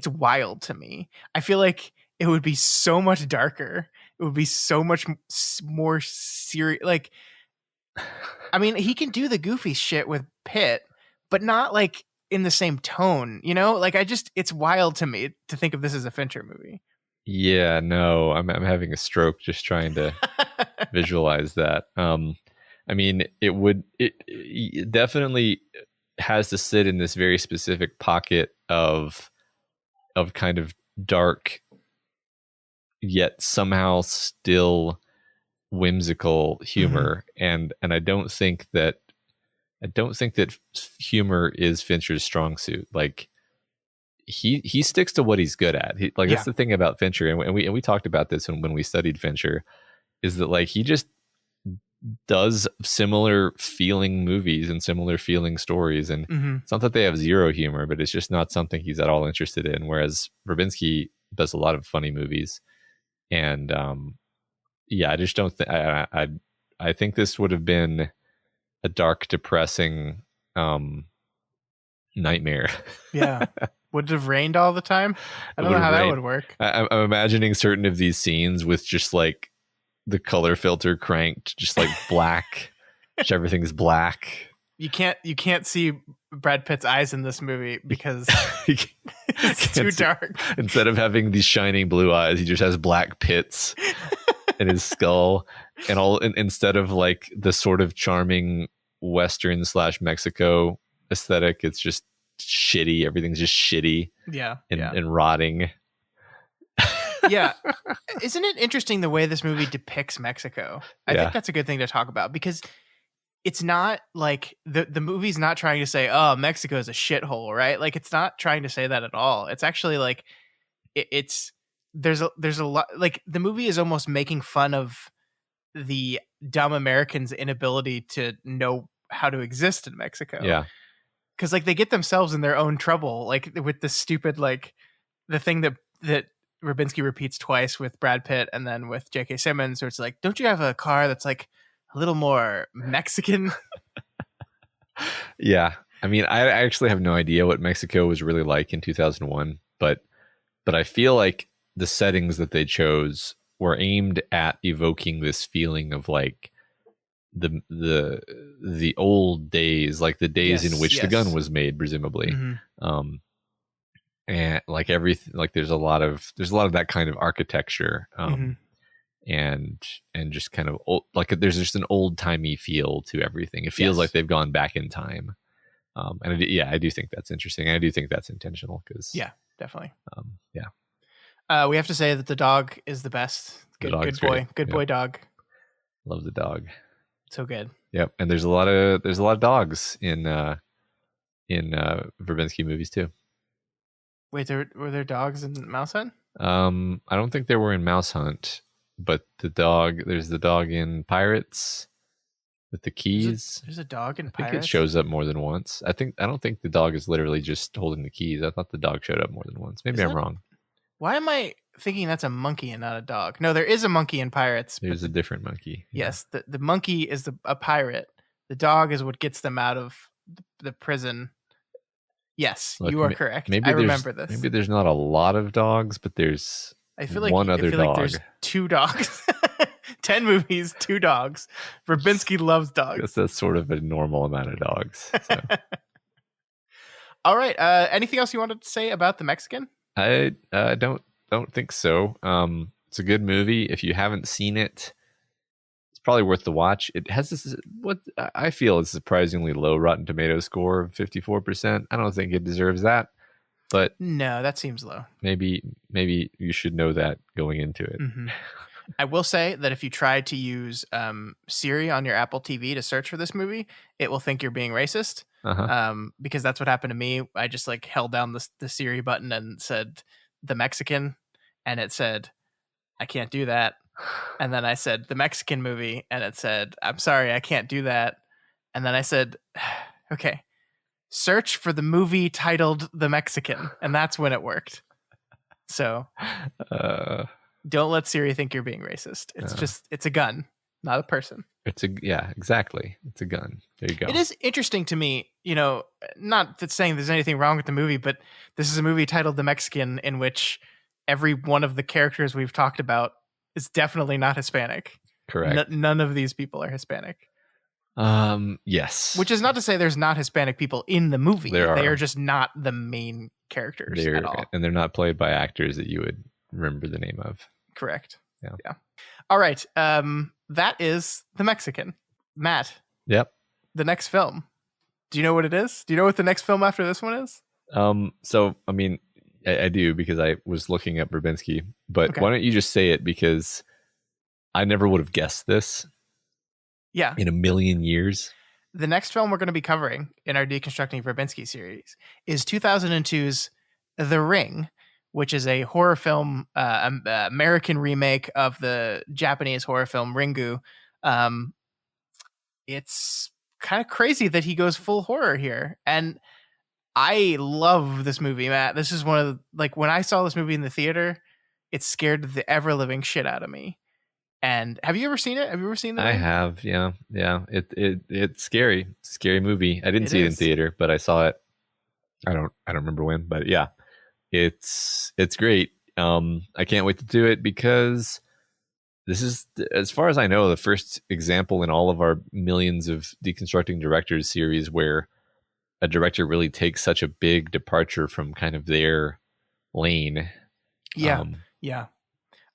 wild to me. I feel like it would be so much darker. It would be so much more serious. Like, I mean, he can do the goofy shit with Pitt, but not like in the same tone, Like, it's wild to me to think of this as a Fincher movie. Yeah, no, I'm having a stroke just trying to visualize that. I mean, it definitely has to sit in this very specific pocket of kind of dark, yet somehow still whimsical humor. And I don't think that humor is Fincher's strong suit. Like, he sticks to what he's good at. That's the thing about Fincher, and we talked about this when we studied Fincher, is that like he just does similar feeling movies and similar feeling stories, and it's not that they have zero humor, but it's just not something he's at all interested in. Whereas Verbinski does a lot of funny movies, and I just don't think I think this would have been a dark, depressing nightmare. Yeah. Would it have rained all the time? I don't know how that would work. I'm imagining certain of these scenes with just like the color filter cranked, just like black. Just everything's black. You can't see Brad Pitt's eyes in this movie because it's too dark. Instead of having these shining blue eyes, he just has black pits in his skull, instead of like the sort of charming Western / Mexico aesthetic, it's just shitty. Everything's just shitty. And rotting. Yeah. Isn't it interesting the way this movie depicts Mexico? I think that's a good thing to talk about, because it's not like the movie's not trying to say, oh, Mexico is a shithole, right? Like, it's not trying to say that at all. It's actually like there's a lot, like, the movie is almost making fun of the dumb Americans' inability to know how to exist in Mexico. Yeah. Because like they get themselves in their own trouble, like with this stupid, like the thing that Verbinski repeats twice with Brad Pitt and then with J.K. Simmons, where it's like, don't you have a car that's like a little more Mexican? Yeah. I mean, I actually have no idea what Mexico was really like in 2001, but I feel like the settings that they chose were aimed at evoking this feeling of like the old days, like the days in which the gun was made, presumably. And like everything, like there's a lot of that kind of architecture, and just kind of old, like there's just an old timey feel to everything. It feels like they've gone back in time. And I do think that's interesting. I do think that's intentional, because definitely. We have to say that the dog is the best. Good boy. Good boy dog. Love the dog. So good. Yep. And there's a lot of dogs in Verbinski movies too. Wait, were there dogs in Mouse Hunt? I don't think there were in Mouse Hunt, but there's the dog in Pirates with the keys. There's a dog in Pirates? I think it shows up more than once. I don't think the dog is literally just holding the keys. I thought the dog showed up more than once. Maybe I'm wrong. Why am I thinking that's a monkey and not a dog? No, there is a monkey in Pirates. There's a different monkey. Yes, the monkey is a pirate. The dog is what gets them out of the prison. Yes, Look, you are correct. Maybe I remember this. Maybe there's not a lot of dogs, but there's I feel one other dog. like there's 2 dogs. 10 movies, 2 dogs. Verbinski loves dogs. I guess that's sort of a normal amount of dogs. So. All right. Anything else you wanted to say about The Mexican? I don't think so. It's a good movie. If you haven't seen it, it's probably worth the watch. It has this what I feel is a surprisingly low Rotten Tomatoes score of 54%. I don't think it deserves that, but no, that seems low. Maybe you should know that going into it. Mm-hmm. I will say that if you try to use Siri on your Apple TV to search for this movie, it will think you're being racist. Because that's what happened to me. I just like held down the Siri button and said The Mexican, and it said I can't do that. And then I said The Mexican movie, and it said I'm sorry, I can't do that. And then I said, okay, search for the movie titled The Mexican, and that's when it worked. So don't let Siri think you're being racist. It's a gun, not a person. Exactly. It's a gun. There you go. It is interesting to me, not that saying there's anything wrong with the movie, but this is a movie titled The Mexican in which every one of the characters we've talked about is definitely not Hispanic. Correct. None of these people are Hispanic. Yes. Which is not to say there's not Hispanic people in the movie. They are just not the main characters at all. And they're not played by actors that you would remember the name of. Correct. Yeah. All right. That is The Mexican. Matt. Yep. The next film. Do you know what it is? Do you know what the next film after this one is? So, I mean, I do because I was looking up Verbinski, but okay. Why don't you just say it, because I never would have guessed this. Yeah. In a million years. The next film we're going to be covering in our Deconstructing Verbinski series is 2002's The Ring, which is a horror film, American remake of the Japanese horror film Ringu. It's kind of crazy that he goes full horror here. And I love this movie, Matt. This is one of the, like, when I saw this movie in the theater, it scared the ever living shit out of me. And have you ever seen it? Have you ever seen that? I have. Yeah. It's scary. It's a scary movie. I didn't see it in theater, but I saw it. I don't remember when, but yeah, it's great. I can't wait to do it because this is, as far as I know, the first example in all of our millions of Deconstructing Directors series where a director really takes such a big departure from kind of their lane. Yeah. Yeah.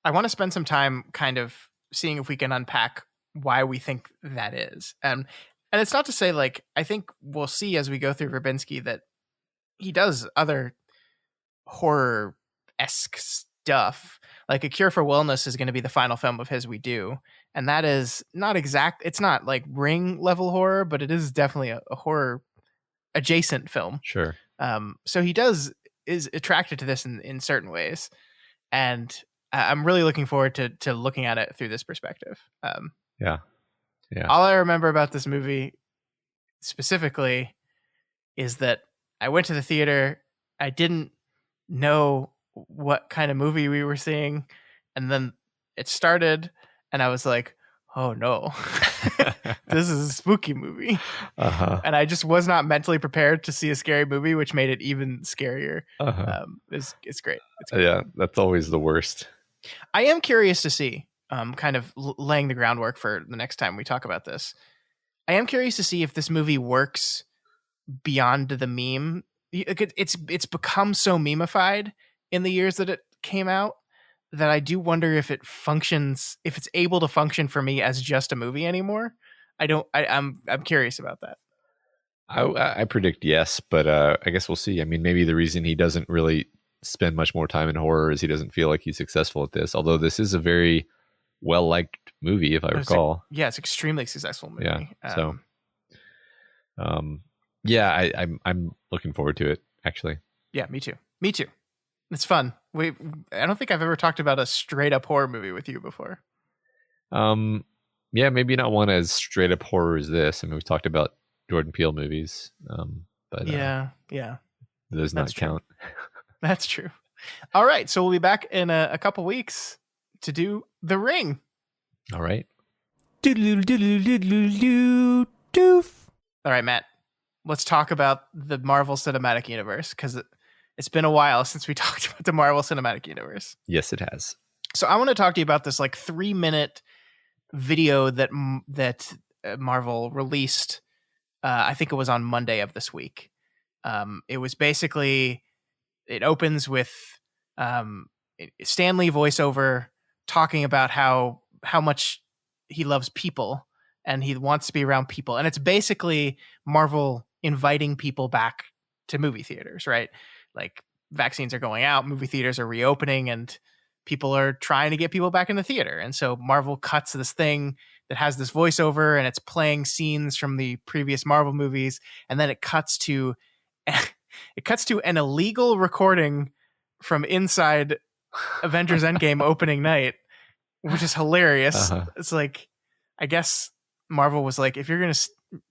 I want to spend some time kind of seeing if we can unpack why we think that is. And it's not to say, like, I think we'll see as we go through Verbinski that he does other horror-esque stuff. Like A Cure for Wellness is going to be the final film of his we do. And that is not it's not like Ring level horror, but it is definitely a horror adjacent film. Sure. So he is attracted to this in certain ways. And I'm really looking forward to looking at it through this perspective. Yeah. All I remember about this movie specifically is that I went to the theater. I didn't know what kind of movie we were seeing. And then it started and I was like, oh no, this is a spooky movie. And I just was not mentally prepared to see a scary movie, which made it even scarier. It's great. It's great. Yeah, that's always the worst. I am curious to see, kind of laying the groundwork for the next time we talk about this. I am curious to see if this movie works beyond the meme. It's become so memeified in the years that it came out that I do wonder if it functions, if it's able to function for me as just a movie anymore. I'm curious about that. I predict yes, but I guess we'll see. I mean, maybe the reason he doesn't really spend much more time in horror is he doesn't feel like he's successful at this. Although this is a very well-liked movie, if I recall. It's extremely successful movie. Yeah. Yeah, I'm looking forward to it, actually. Yeah, me too. It's fun. I don't think I've ever talked about a straight up horror movie with you before. Yeah, maybe not one as straight up horror as this. I mean, we've talked about Jordan Peele movies, but yeah, does not count. That's true. All right, so we'll be back in a couple weeks to do The Ring. All right. All right, Matt. let's talk about the Marvel Cinematic Universe, because it's been a while since we talked about the Marvel Cinematic Universe. Yes, it has. So I want to talk to you about this like 3-minute video that Marvel released. I think it was on Monday of this week. It was basically, it opens with Stan Lee voiceover talking about how much he loves people and he wants to be around people. And it's basically Marvel inviting people back to movie theaters, right? Like, vaccines are going out, movie theaters are reopening, and people are trying to get people back in the theater. And so Marvel cuts this thing that has this voiceover, and it's playing scenes from the previous Marvel movies. And then it cuts to an illegal recording from inside Avengers Endgame opening night, which is hilarious. It's like, I guess Marvel was like, if you're going to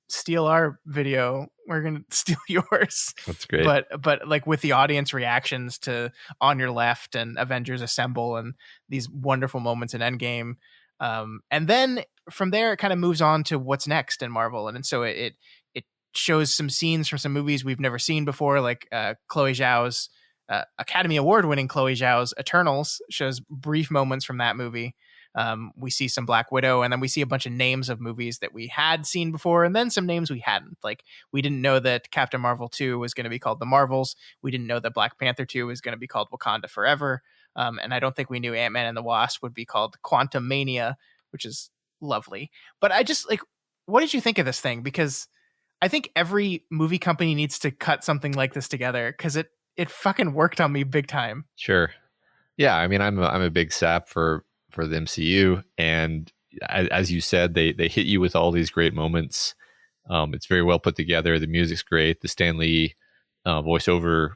steal our video, we're going to steal yours. That's great. But like with the audience reactions to On Your Left and Avengers Assemble and these wonderful moments in Endgame. And then from there, it kind of moves on to what's next in Marvel. And so it shows some scenes from some movies we've never seen before, like Chloe Zhao's Academy Award winning Chloe Zhao's Eternals shows brief moments from that movie. We see some Black Widow, and then we see a bunch of names of movies that we had seen before, and then some names we hadn't. Like, we didn't know that Captain Marvel 2 was going to be called The Marvels. We didn't know that Black Panther 2 was going to be called Wakanda Forever. And I don't think we knew Ant-Man and the Wasp would be called Quantum Mania, which is lovely. But I just, like, what did you think of this thing? Because I think every movie company needs to cut something like this together, because it fucking worked on me big time. Sure. Yeah, I mean, I'm a big sap for the MCU, and as you said, they hit you with all these great moments. It's very well put together. The music's great. The Stan Lee voiceover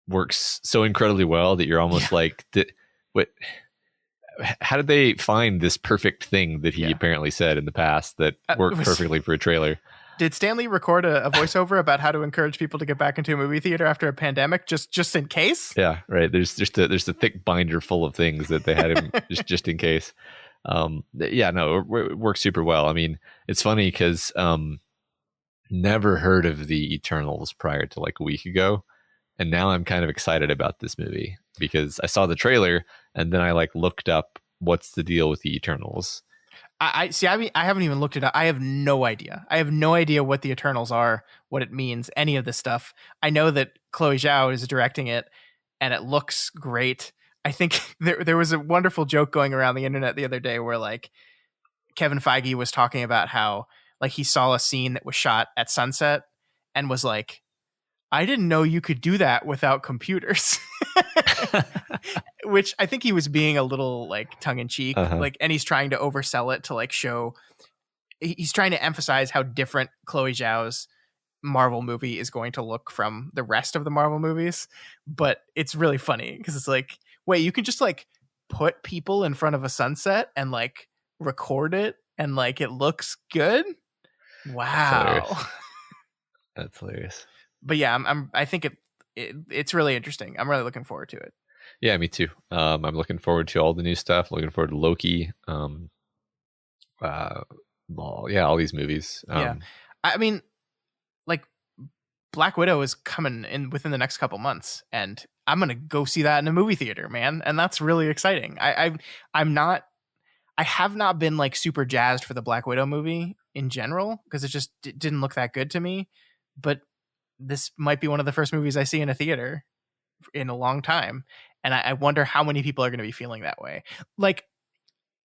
works so incredibly well that you're almost like, what? How did they find this perfect thing that he apparently said in the past that worked perfectly for a trailer? Did Stan Lee record a voiceover about how to encourage people to get back into a movie theater after a pandemic, just in case? Yeah, right. There's a thick binder full of things that they had him just in case. Yeah, no, it works super well. I mean, it's funny because never heard of the Eternals prior to like a week ago, and now I'm kind of excited about this movie because I saw the trailer and then I like looked up what's the deal with the Eternals. I see. I mean, I haven't even looked it up. I have no idea. I have no idea what the Eternals are, what it means, any of this stuff. I know that Chloe Zhao is directing it, and it looks great. I think there was a wonderful joke going around the internet the other day where like Kevin Feige was talking about how like he saw a scene that was shot at sunset and was like, I didn't know you could do that without computers. Which I think he was being a little like tongue in cheek, like, and he's trying to oversell it to like show, he's trying to emphasize how different Chloe Zhao's Marvel movie is going to look from the rest of the Marvel movies. But it's really funny because it's like, wait, you can just like put people in front of a sunset and like record it and like it looks good. Wow. That's hilarious. But yeah, I think it's really interesting. I'm really looking forward to it. Yeah, me too. I'm looking forward to all the new stuff. Looking forward to Loki. All these movies. Yeah, I mean, like Black Widow is coming in within the next couple months, and I'm gonna go see that in a movie theater, man, and that's really exciting. I have not been like super jazzed for the Black Widow movie in general because it just didn't look that good to me, but this might be one of the first movies I see in a theater in a long time. And I wonder how many people are going to be feeling that way. Like,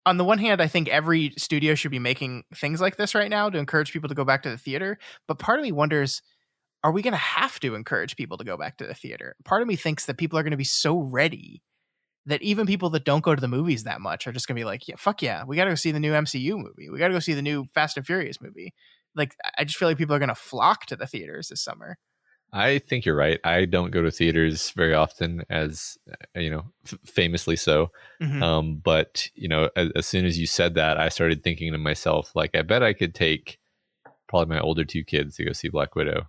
on the one hand, I think every studio should be making things like this right now to encourage people to go back to the theater. But part of me wonders, are we going to have to encourage people to go back to the theater? Part of me thinks that people are going to be so ready that even people that don't go to the movies that much are just going to be like, yeah, fuck yeah, we got to go see the new MCU movie. We got to go see the new Fast and Furious movie. Like, I just feel like people are going to flock to the theaters this summer. I think you're right. I don't go to theaters very often, as you know, famously so. But you know, as soon as you said that, I started thinking to myself, like, I bet I could take probably my older two kids to go see Black Widow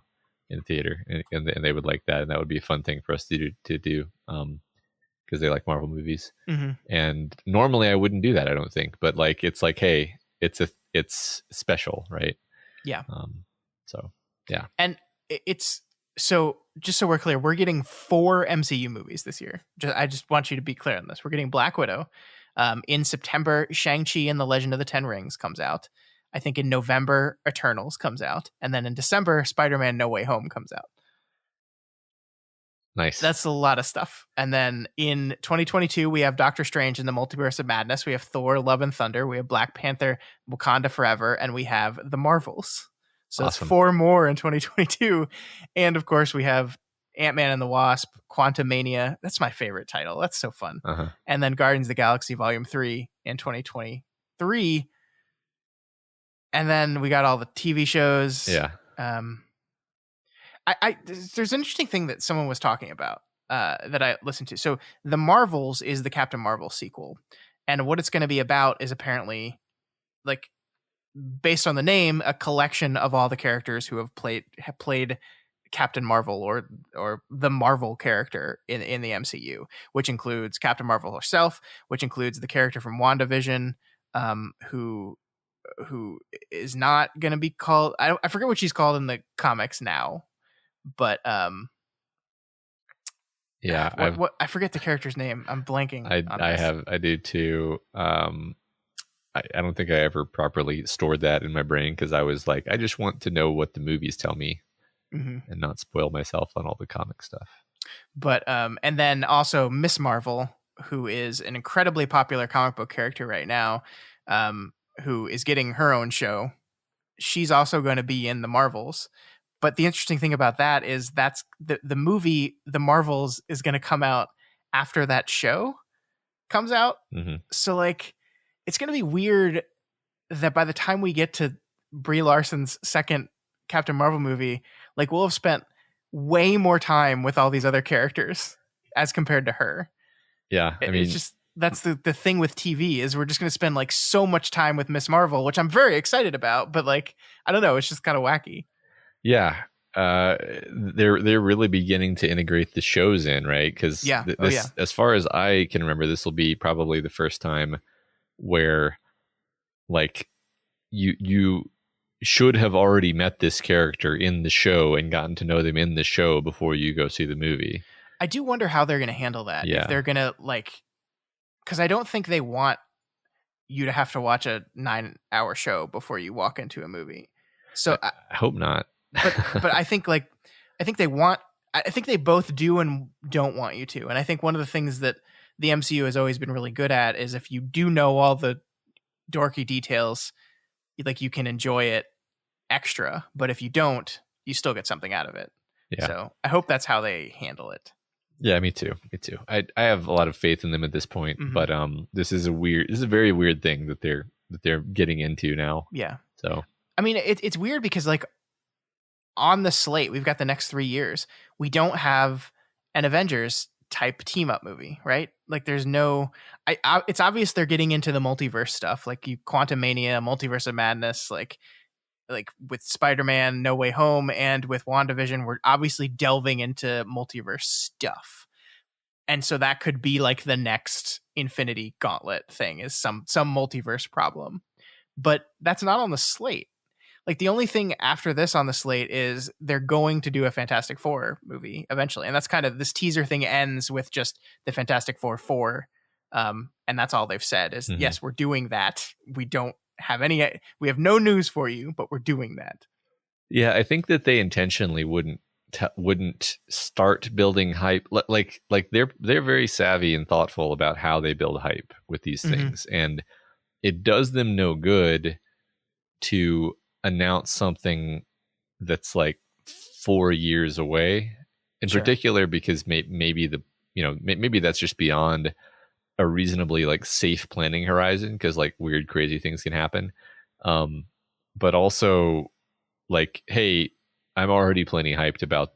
in the theater, and they would like that, and that would be a fun thing for us to do because they like Marvel movies. And normally I wouldn't do that, I don't think, but like it's like, hey, it's special, right? Yeah. So Yeah. And it's so, just so we're clear, we're getting 4 MCU movies this year. I just want you to be clear on this. We're getting Black Widow. In September, Shang-Chi and the Legend of the Ten Rings comes out. I think in November, Eternals comes out. And then in December, Spider-Man No Way Home comes out. Nice. That's a lot of stuff. And then in 2022, we have Doctor Strange in the Multiverse of Madness. We have Thor, Love and Thunder. We have Black Panther, Wakanda Forever. And we have The Marvels. So Awesome. it's 4 more in 2022. And of course, we have Ant-Man and the Wasp, Quantumania. That's my favorite title. That's so fun. Uh-huh. And then Guardians of the Galaxy Volume 3 in 2023. And then we got all the TV shows. Yeah. There's an interesting thing that someone was talking about that I listened to. So The Marvels is the Captain Marvel sequel. And what it's going to be about is apparently, like, based on the name, a collection of all the characters who have played Captain Marvel or the Marvel character in the MCU, which includes Captain Marvel herself, which includes the character from WandaVision, who is not going to be called, I forget what she's called in the comics now, but yeah, I forget the character's name. I'm blanking. I do too. I don't think I ever properly stored that in my brain because I was like, I just want to know what the movies tell me and not spoil myself on all the comic stuff. But and then also Miss Marvel, who is an incredibly popular comic book character right now, who is getting her own show. She's also going to be in the Marvels. But the interesting thing about that is that's the movie, The Marvels, is going to come out after that show comes out. Mm-hmm. So, like, it's going to be weird that by the time we get to Brie Larson's second Captain Marvel movie, like, we'll have spent way more time with all these other characters as compared to her. Yeah, I mean, it's just, that's the thing with TV is we're just going to spend like so much time with Miss Marvel, which I'm very excited about, but like, I don't know, it's just kind of wacky. Yeah. They're really beginning to integrate the shows in, right? Because as far as I can remember, this will be probably the first time where, like, you should have already met this character in the show and gotten to know them in the show before you go see the movie. I do wonder how they're going to handle that. Yeah. If they're going to, like, because I don't think they want you to have to watch a 9-hour show before you walk into a movie. So I hope not. but I think I think they both do and don't want you to. And I think one of the things that the MCU has always been really good at is if you do know all the dorky details, like, you can enjoy it extra. But if you don't, you still get something out of it. Yeah. So I hope that's how they handle it. Yeah, me too. I have a lot of faith in them at this point, but this is a very weird thing that they're getting into now. Yeah. So I mean, it's weird because, like, on the slate, we've got the next 3 years. We don't have an Avengers type team up movie, right? Like, there's no. It's obvious they're getting into the multiverse stuff, like Quantumania, Multiverse of Madness, like with Spider-Man No Way Home and with WandaVision, we're obviously delving into multiverse stuff. And so that could be like the next Infinity Gauntlet thing, is some multiverse problem. But that's not on the slate. Like, the only thing after this on the slate is they're going to do a Fantastic Four movie eventually. And that's kind of, this teaser thing ends with just the Fantastic Four 4. And that's all they've said is, yes, we're doing that. We don't have we have no news for you, but we're doing that. Yeah, I think that they intentionally wouldn't start building hype. Like they're very savvy and thoughtful about how they build hype with these things. And it does them no good to announce something that's like 4 years away, in particular, because maybe maybe that's just beyond a reasonably like safe planning horizon, because like weird, crazy things can happen. But also, like, hey, I'm already plenty hyped about,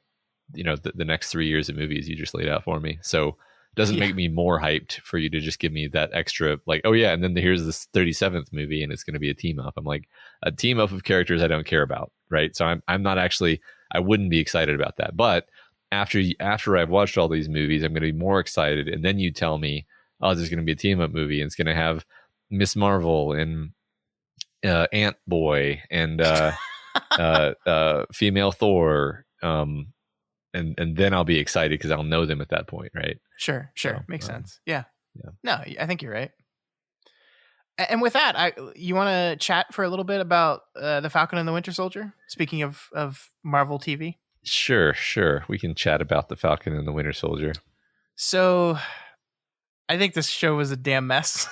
the next 3 years of movies you just laid out for me. So it doesn't make me more hyped for you to just give me that extra, like, oh yeah, and then here's this 37th movie and it's going to be a team up. I'm like, a team up of characters I don't care about, right? So I'm not actually, I wouldn't be excited about that. But after I've watched all these movies, I'm going to be more excited. And then you tell me, oh, there's going to be a team up movie and it's going to have Miss Marvel and Ant Boy and female Thor, and then I'll be excited because I'll know them at that point, right? Sure. So, Makes sense. Yeah. yeah. No, I think you're right. And with that, you want to chat for a little bit about the Falcon and the Winter Soldier? Speaking of Marvel TV. Sure. We can chat about the Falcon and the Winter Soldier. So, I think this show was a damn mess.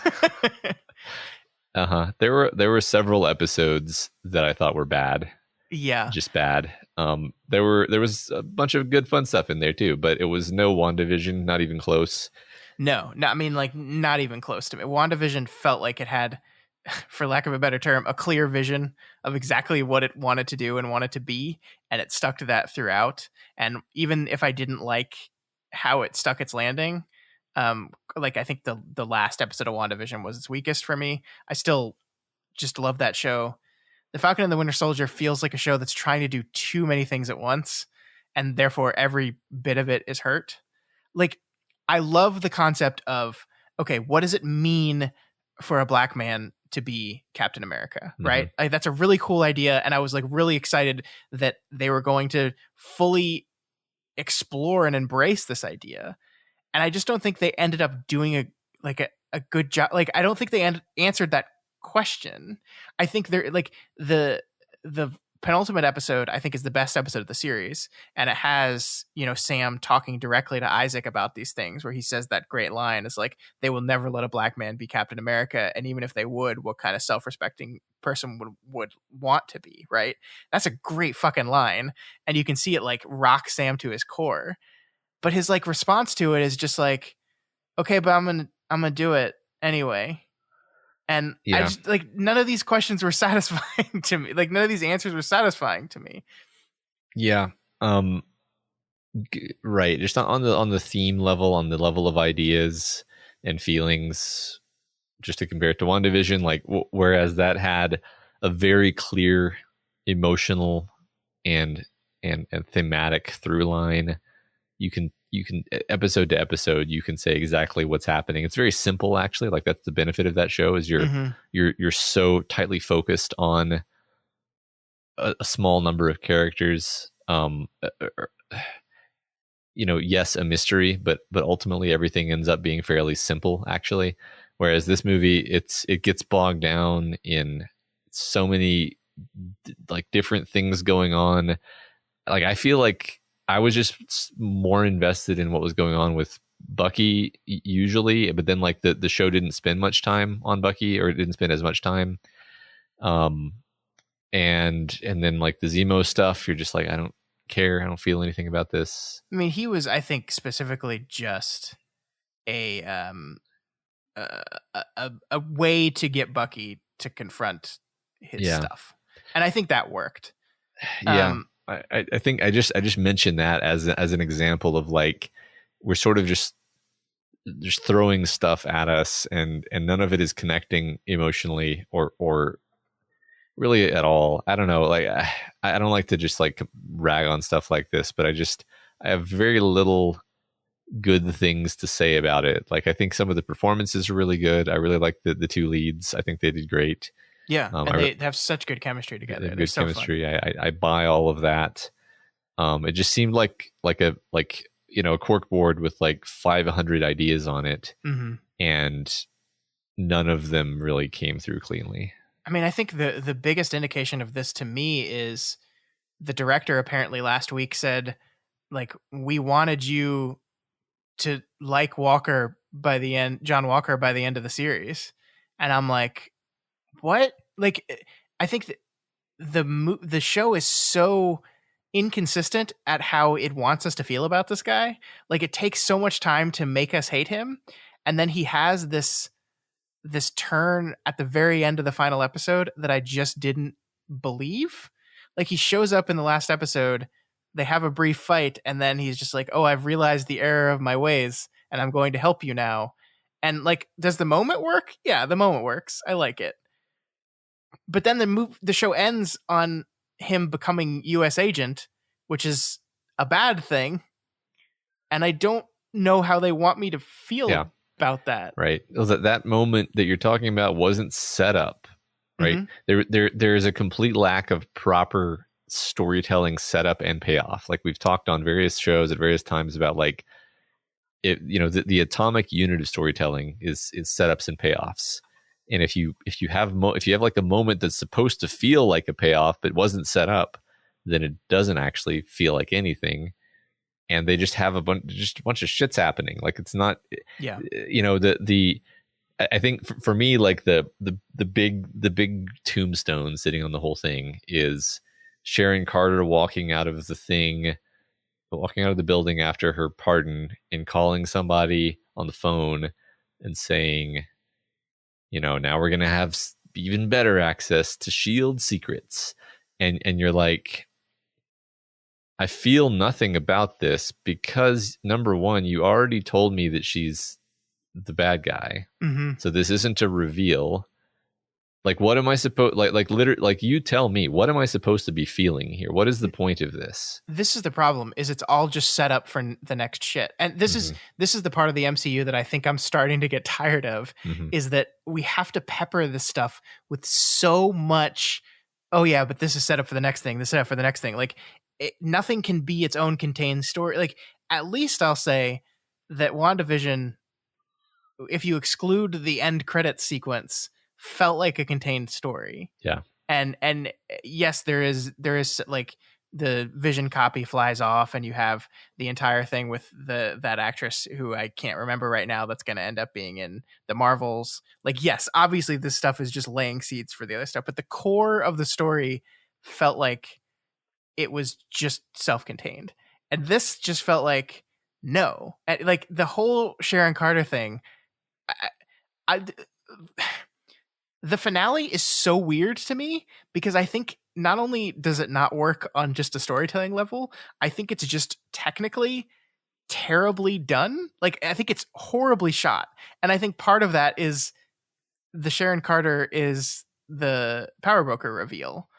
There were several episodes that I thought were bad. Yeah, just bad. There was a bunch of good fun stuff in there too, but it was no WandaVision, not even close. No, I mean, like, not even close to me. WandaVision felt like it had, for lack of a better term, a clear vision of exactly what it wanted to do and wanted to be, and it stuck to that throughout. And even if I didn't like how it stuck its landing, like, I think the last episode of WandaVision was its weakest for me. I still just love that show. The Falcon and the Winter Soldier feels like a show that's trying to do too many things at once, and therefore every bit of it is hurt. Like, I love the concept of, okay, what does it mean for a black man to be Captain America, right? Mm-hmm. Like, that's a really cool idea, and I was like really excited that they were going to fully explore and embrace this idea. And I just don't think they ended up doing a good job. Like, I don't think they answered that question. I think they're like the penultimate episode, I think, is the best episode of the series, and it has, Sam talking directly to Isaac about these things, where he says that great line is like, they will never let a black man be Captain America, and even if they would, what kind of self-respecting person would want to be, right? That's a great fucking line, and you can see it like rock Sam to his core. But his like response to it is just like, okay, but I'm gonna do it anyway. And yeah. I just, like, none of these questions were satisfying to me. Like, none of these answers were satisfying to me. Yeah. Right. Just on the theme level, on the level of ideas and feelings, just to compare it to WandaVision, like, whereas that had a very clear emotional and thematic through line, you can episode to episode, you can say exactly what's happening. It's very simple, actually. Like, that's the benefit of that show, is you're so tightly focused on a small number of characters. Yes, a mystery, but ultimately everything ends up being fairly simple, actually. Whereas this movie, it gets bogged down in so many like different things going on. Like, I feel like I was just more invested in what was going on with Bucky usually, but then like the show didn't spend much time on Bucky, or it didn't spend as much time. And then like the Zemo stuff, you're just like, I don't care. I don't feel anything about this. I mean, he was, I think, specifically just a way to get Bucky to confront his stuff. And I think that worked. Yeah. I think I just mentioned that as an example of, like, we're sort of just throwing stuff at us, and none of it is connecting emotionally or really at all. I don't know. Like, I don't like to just like rag on stuff like this, but I have very little good things to say about it. Like, I think some of the performances are really good. I really like the two leads. I think they did great. Yeah, and they have such good chemistry together. They're good chemistry. I buy all of that. It just seemed like a corkboard with like 500 ideas on it, and none of them really came through cleanly. I mean, I think the biggest indication of this to me is the director apparently last week said, like, we wanted you to like Walker by the end, John Walker, by the end of the series, and I'm like, what? Like, I think the show is so inconsistent at how it wants us to feel about this guy. Like, it takes so much time to make us hate him, and then he has this turn at the very end of the final episode that I just didn't believe. Like, he shows up in the last episode, they have a brief fight, and then he's just like, oh, I've realized the error of my ways, and I'm going to help you now. And, like, does the moment work? Yeah, the moment works. I like it. But then the show ends on him becoming U.S. agent, which is a bad thing. And I don't know how they want me to feel about that. Right. That moment that you're talking about wasn't set up right? There is a complete lack of proper storytelling setup and payoff. Like we've talked on various shows at various times about like the atomic unit of storytelling is setups and payoffs. And if you have like a moment that's supposed to feel like a payoff but wasn't set up, then it doesn't actually feel like anything. And they just have a bunch of shits happening. Like it's not, I think for me, like the big tombstone sitting on the whole thing is Sharon Carter walking out of the building after her pardon and calling somebody on the phone and saying, now we're going to have even better access to SHIELD secrets. And you're like, I feel nothing about this because number one, you already told me that she's the bad guy. So this isn't a reveal. Like, what am I supposed literally, like you tell me, what am I supposed to be feeling here? What is the point of this? This is the problem, is it's all just set up for the next shit. And this is the part of the MCU that I think I'm starting to get tired of, is that we have to pepper this stuff with so much, oh yeah, but this is set up for the next thing, this is set up for the next thing. Like, nothing can be its own contained story. Like, at least I'll say that WandaVision, if you exclude the end credits sequence, felt like a contained story. Yeah. And yes, there is like the Vision copy flies off and you have the entire thing with that actress who I can't remember right now that's going to end up being in the Marvels. Like, yes, obviously this stuff is just laying seeds for the other stuff, but the core of the story felt like it was just self-contained. And this just felt like, no. Like the whole Sharon Carter thing, the finale is so weird to me because I think not only does it not work on just a storytelling level, I think it's just technically terribly done. Like, I think it's horribly shot. And I think part of that is the Sharon Carter is the power broker reveal.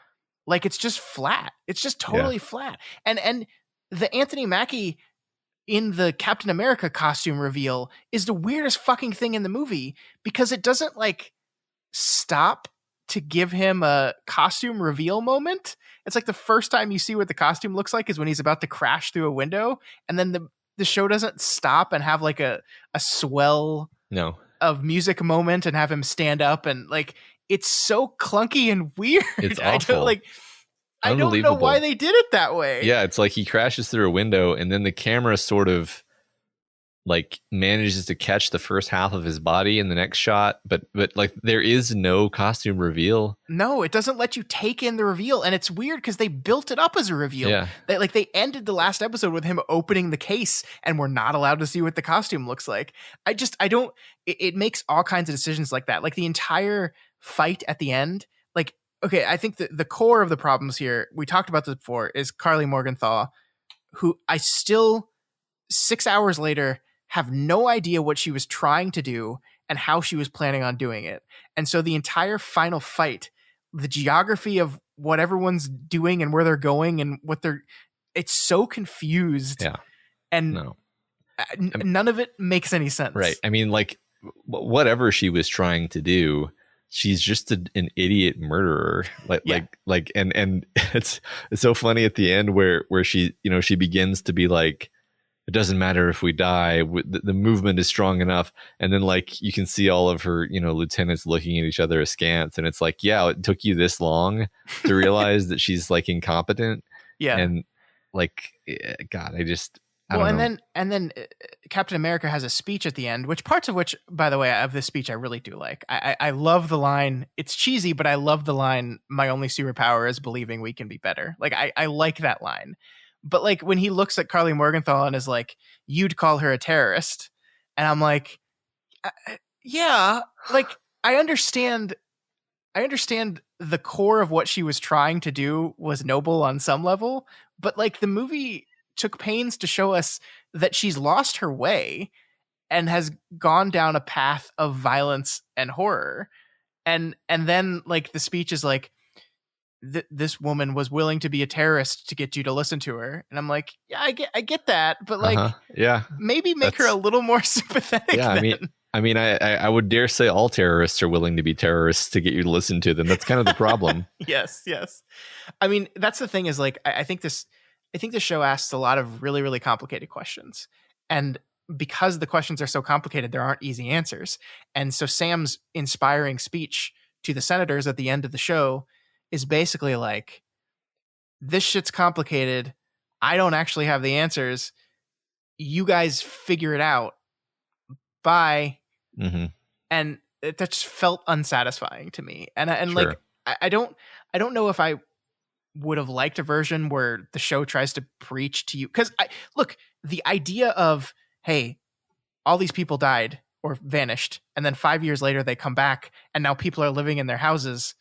Like, it's just flat. It's just totally flat. And the Anthony Mackie in the Captain America costume reveal is the weirdest fucking thing in the movie because it doesn't like stop to give him a costume reveal moment. It's like the first time you see what the costume looks like is when he's about to crash through a window, and then the show doesn't stop and have like a swell of music moment and have him stand up, and like it's so clunky and weird. It's awful. I don't know why they did it that way. Yeah, it's like he crashes through a window and then the camera sort of like manages to catch the first half of his body in the next shot, but like there is no costume reveal. No, it doesn't let you take in the reveal, and it's weird because they built it up as a reveal. Yeah. They ended the last episode with him opening the case, and we're not allowed to see what the costume looks like. It makes all kinds of decisions like that. Like the entire fight at the end, like, okay, I think the core of the problems here, we talked about this before, is Carly Morgenthau, who I still 6 hours later have no idea what she was trying to do and how she was planning on doing it. And so the entire final fight, the geography of what everyone's doing and where they're going and it's so confused. Yeah. And none of it makes any sense. Right. I mean, like whatever she was trying to do, she's just an idiot murderer. And it's so funny at the end where she, she begins to be like, it doesn't matter if we die. The movement is strong enough. And then like you can see all of her, lieutenants looking at each other askance. And it's like, yeah, it took you this long to realize that she's like incompetent. Yeah. And like, God, I don't know. And then Captain America has a speech at the end, parts of which, by the way, of this speech I really do like. I love the line. It's cheesy, but I love the line, "My only superpower is believing we can be better." Like I like that line. But like when he looks at Carly Morgenthau and is like, "You'd call her a terrorist," and I'm like, yeah, like I understand the core of what she was trying to do was noble on some level, but like the movie took pains to show us that she's lost her way and has gone down a path of violence and horror. And then like the speech is like, this woman was willing to be a terrorist to get you to listen to her. And I'm like, yeah, I get that. But like, yeah, maybe make her a little more sympathetic. Yeah. Then. I mean, I mean, I would dare say all terrorists are willing to be terrorists to get you to listen to them. That's kind of the problem. Yes. I mean, that's the thing is like, I think this show asks a lot of really, really complicated questions. And because the questions are so complicated, there aren't easy answers. And so Sam's inspiring speech to the senators at the end of the show is basically like, this shit's complicated. I don't actually have the answers. You guys figure it out. Bye. Mm-hmm. And that just felt unsatisfying to me. And Sure. like, I don't know if I would have liked a version where the show tries to preach to you. Because look, the idea of, hey, all these people died or vanished, and then 5 years later they come back, and now people are living in their houses,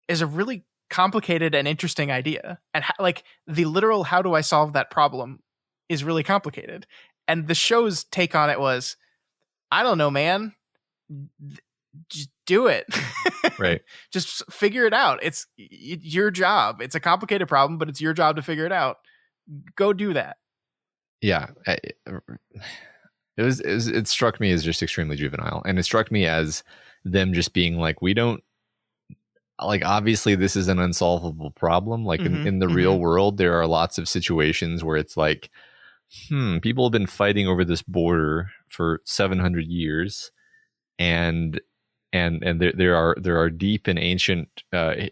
is a really complicated and interesting idea. And like the literal, how do I solve that problem, is really complicated. And the show's take on it was, I don't know, man. Just do it. Right. Just figure it out. It's your job. It's a complicated problem, but it's your job to figure it out. Go do that. Yeah. It struck me as just extremely juvenile. And it struck me as them just being like, we don't, like, obviously this is an unsolvable problem. Like in the real world, there are lots of situations where it's like, people have been fighting over this border for 700 years. And there are deep and ancient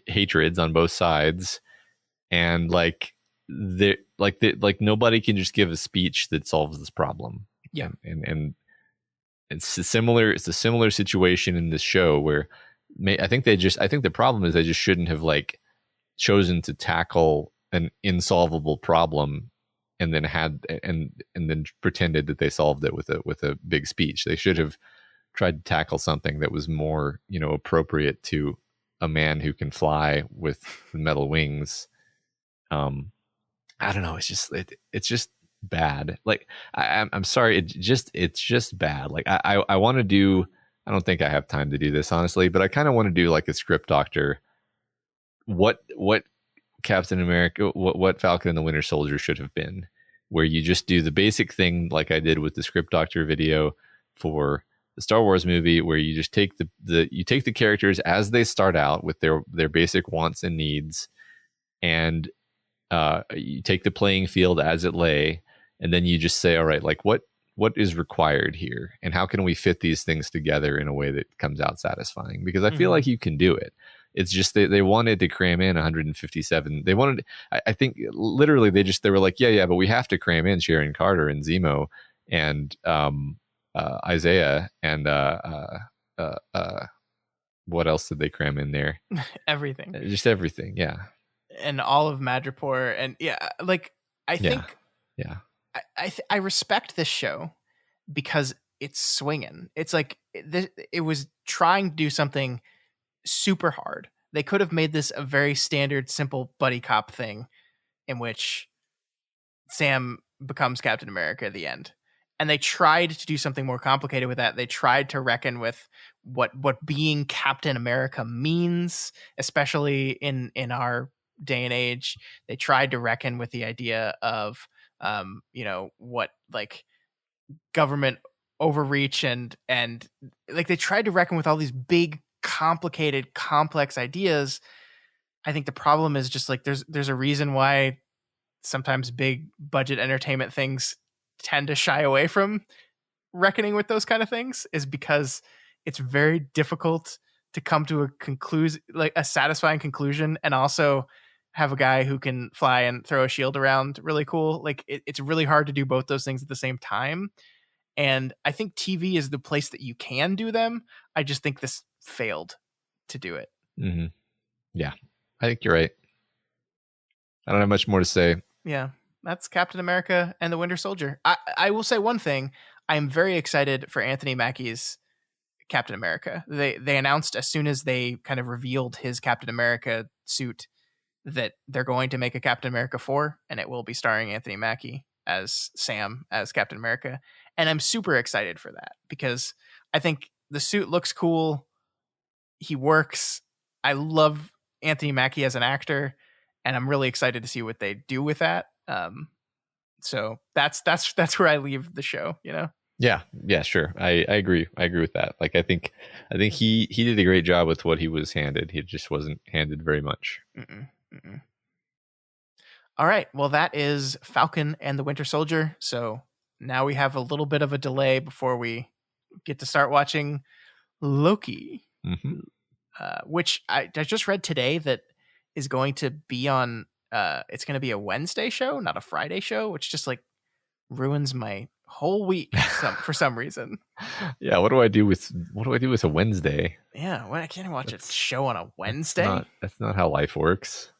hatreds on both sides, and like nobody can just give a speech that solves this problem. Yeah, and it's a similar situation in this show where I think the problem is they just shouldn't have like chosen to tackle an insolvable problem and then then pretended that they solved it with a big speech. They should have tried to tackle something that was more, appropriate to a man who can fly with metal wings. I don't know. It's just bad. Like I'm sorry. It's just bad. Like I want to do. I don't think I have time to do this, honestly, but I kind of want to do like a script doctor. What Captain America, what Falcon and the Winter Soldier should have been, where you just do the basic thing like I did with the script doctor video for the Star Wars movie, where you just take the characters as they start out with their basic wants and needs, and you take the playing field as it lay, and then you just say, all right, like what is required here, and how can we fit these things together in a way that comes out satisfying? Because I feel like you can do it. It's just they wanted to cram in 157. They wanted, I think, literally they were like, yeah, but we have to cram in Sharon Carter and Zemo and Isaiah and what else did they cram in there? Everything. Just everything, yeah. And all of Madripoor, and like I think, I respect this show because it's swinging. It's like it was trying to do something super hard. They could have made this a very standard, simple buddy cop thing, in which Sam becomes Captain America at the end. And they tried to do something more complicated with that. They tried to reckon with what being Captain America means, especially in our day and age. They tried to reckon with the idea of, what like government overreach and like they tried to reckon with all these big, complicated, complex ideas. I think the problem is just like there's a reason why sometimes big budget entertainment things tend to shy away from reckoning with those kind of things, is because it's very difficult to come to a conclusion, like a satisfying conclusion, and also have a guy who can fly and throw a shield around really cool. Like it's really hard to do both those things at the same time. And I think TV is the place that you can do them. I just think this failed to do it. Mm-hmm. Yeah, I think you're right. I don't have much more to say. Yeah, that's Captain America and the Winter Soldier. I will say one thing. I am very excited for Anthony Mackie's Captain America. They announced as soon as they kind of revealed his Captain America suit that they're going to make a Captain America 4, and it will be starring Anthony Mackie as Sam, as Captain America. And I'm super excited for that because I think the suit looks cool. He works. I love Anthony Mackie as an actor, and I'm really excited to see what they do with that. So that's where I leave the show, Yeah, sure. I agree. I agree with that. Like, I think he did a great job with what he was handed. He just wasn't handed very much. Mm-mm, mm-mm. All right. Well, that is Falcon and the Winter Soldier. So now we have a little bit of a delay before we get to start watching Loki, Mm-hmm. which I just read today that is going to be on. It's going to be a Wednesday show, not a Friday show, which just like ruins my whole week for some reason. Yeah. What do I do with a Wednesday? Yeah, well, I can't watch a show on a Wednesday. That's not how life works.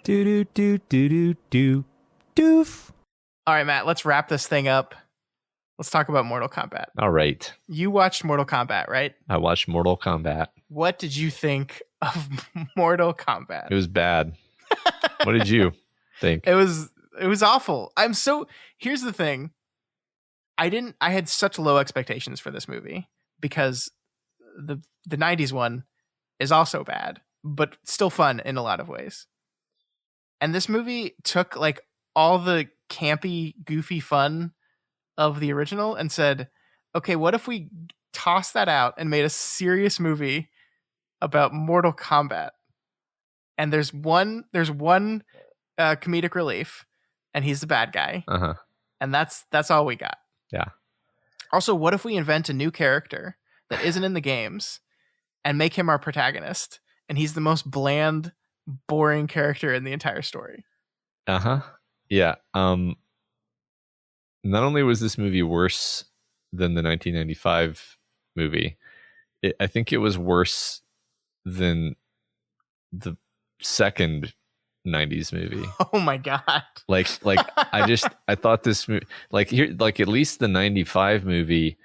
Doof. All right, Matt, let's wrap this thing up. Let's talk about Mortal Kombat. All right. You watched Mortal Kombat, right? I watched Mortal Kombat. What did you think of Mortal Kombat? It was bad. What did you think? It was awful. Here's the thing. I had such low expectations for this movie because the 90s one is also bad, but still fun in a lot of ways. And this movie took like all the campy, goofy fun of the original and said, okay, what if we toss that out and made a serious movie about Mortal Kombat? And there's one comedic relief, and he's the bad guy. Uh-huh. And that's all we got. Yeah. Also, what if we invent a new character that isn't in the games and make him our protagonist? And he's the most bland, boring character in the entire story. Uh-huh. Yeah. Not only was this movie worse than the 1995 movie, I think it was worse than the second 90s movie. Oh my god. Like I thought this movie, like at least the 95 movie,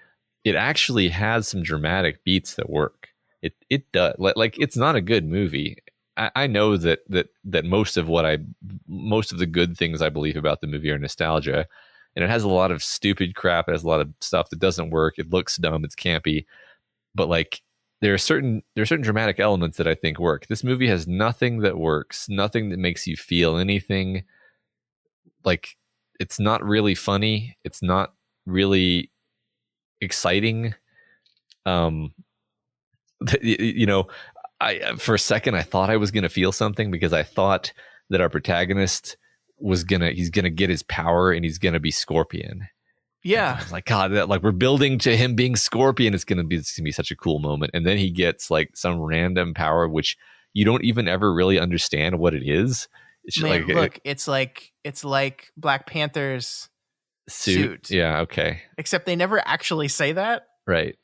it actually has some dramatic beats that work. It does. Like it's not a good movie. I know that most of the good things I believe about the movie are nostalgia, and it has a lot of stupid crap. It has a lot of stuff that doesn't work. It looks dumb. It's campy, but like there are certain dramatic elements that I think work. This movie has nothing that works. Nothing that makes you feel anything. Like it's not really funny. It's not really exciting. You know, for a second I thought I was going to feel something because I thought that our protagonist he's gonna get his power and he's gonna be Scorpion. Yeah. I was like, God, like we're building to him being Scorpion. It's gonna be such a cool moment. And then he gets like some random power which you don't even ever really understand what it is. It's just it's like Black Panther's suit. Yeah, okay. Except they never actually say that. Right.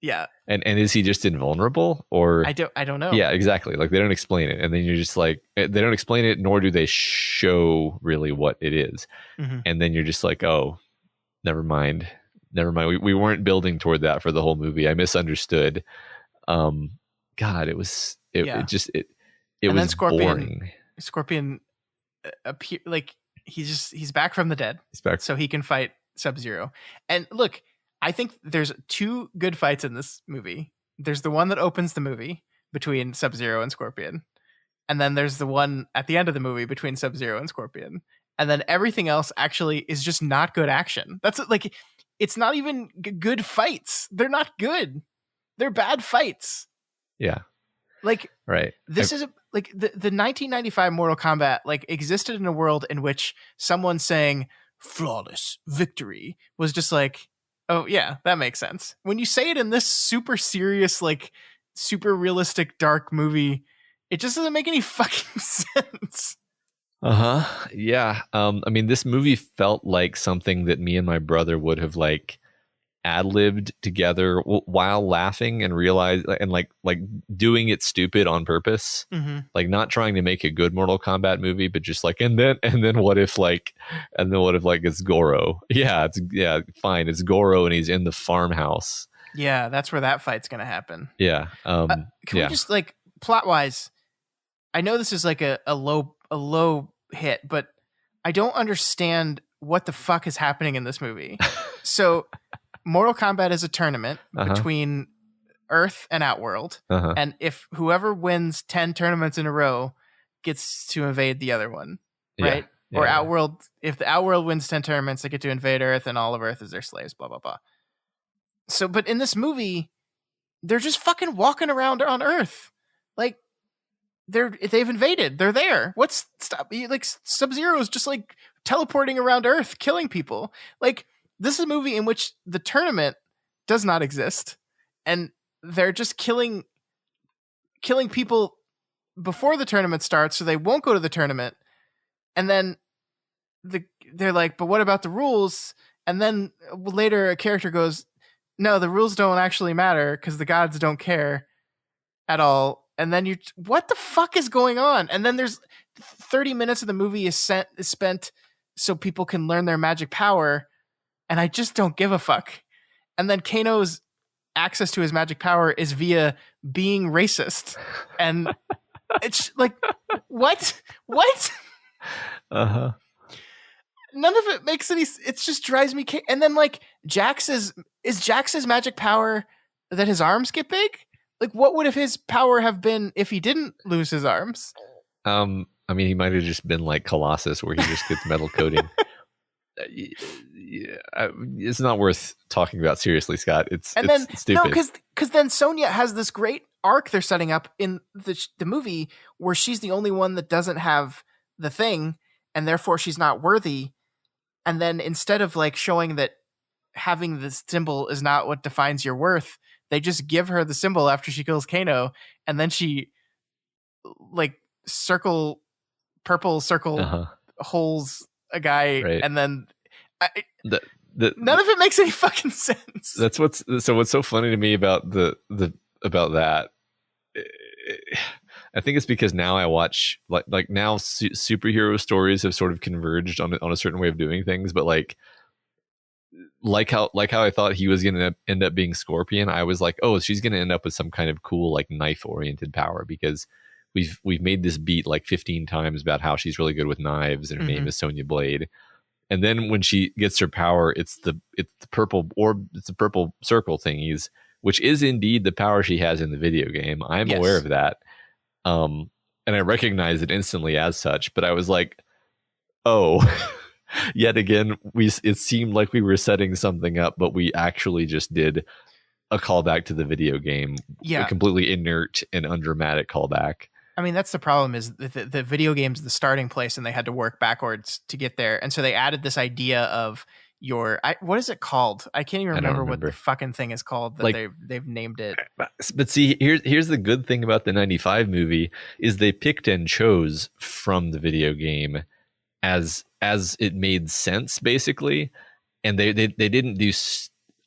Yeah. And is he just invulnerable or I don't know. Yeah, exactly. Like they don't explain it. And then you're just like, they don't explain it, nor do they show really what it is. Mm-hmm. And then you're just like, oh, never mind. We weren't building toward that for the whole movie. I misunderstood. God, it was then boring. Scorpion appear like he's back from the dead. He's back. So he can fight Sub-Zero. And look, I think there's two good fights in this movie. There's the one that opens the movie between Sub-Zero and Scorpion. And then there's the one at the end of the movie between Sub-Zero and Scorpion. And then everything else actually is just not good action. That's like, it's not even good fights. They're not good. They're bad fights. Yeah. Like, right. This is like the 1995 Mortal Kombat like existed in a world in which someone saying flawless victory was just like, oh yeah, that makes sense. When you say it in this super serious, like super realistic, dark movie, it just doesn't make any fucking sense. Uh-huh. Yeah. I mean, this movie felt like something that me and my brother would have like ad-libbed together while laughing and like doing it stupid on purpose. Mm-hmm. Like not trying to make a good Mortal Kombat movie, but just like and then what if it's Goro? Yeah, fine. It's Goro and he's in the farmhouse. Yeah, that's where that fight's gonna happen. Yeah. Can we just like plot wise? I know this is like a low hit, but I don't understand what the fuck is happening in this movie. So Mortal Kombat is a tournament between Earth and Outworld. And if whoever wins 10 tournaments in a row gets to invade the other one, right? Yeah. Or Yeah. Outworld, if the Outworld wins 10 tournaments, they get to invade Earth and all of Earth is their slaves, blah, blah, blah. So, but in this movie, they're just fucking walking around on Earth. Like, they've invaded. They're there. What's stop? Like, Sub-Zero is just like teleporting around Earth, killing people. Like, this is a movie in which the tournament does not exist. And they're just killing people before the tournament starts, so they won't go to the tournament. And then they're like, but what about the rules? And then later a character goes, no, the rules don't actually matter because the gods don't care at all. And then what the fuck is going on? And then there's 30 minutes of the movie is spent so people can learn their magic power. And I just don't give a fuck. And then Kano's access to his magic power is via being racist. And it's like, what? Uh-huh. None of it makes any. It just drives me. And then like Jax's magic power that his arms get big? Like, what would his power have been if he didn't lose his arms? I mean, he might have just been like Colossus, where he just gets metal coating. It's not worth talking about seriously, Scott. It's stupid. No, because then Sonya has this great arc they're setting up in the movie where she's the only one that doesn't have the thing, and therefore she's not worthy. And then instead of like showing that having the symbol is not what defines your worth, they just give her the symbol after she kills Kano, and then she like purple circle holes a guy, right. And then none of it makes any fucking sense. That's what's so funny to me about about that. I think it's because now I watch like now superhero stories have sort of converged on a certain way of doing things, but like how I thought he was going to end up being Scorpion, I was like, oh, she's going to end up with some kind of cool like knife oriented power, because we've made this beat like 15 times about how she's really good with knives and her name is Sonya Blade. And then when she gets her power, it's the purple orb, it's the purple circle thingies, which is indeed the power she has in the video game. I'm aware of that. And I recognize it instantly as such, but I was like, oh, yet again, it seemed like we were setting something up, but we actually just did a callback to the video game. A completely inert and undramatic callback. I mean, that's the problem, is the video game's the starting place and they had to work backwards to get there. And so they added this idea of what is it called? I can't even remember what the fucking thing is called that like, they've named it. But see, here's the good thing about the 95 movie is they picked and chose from the video game as it made sense, basically. And they didn't do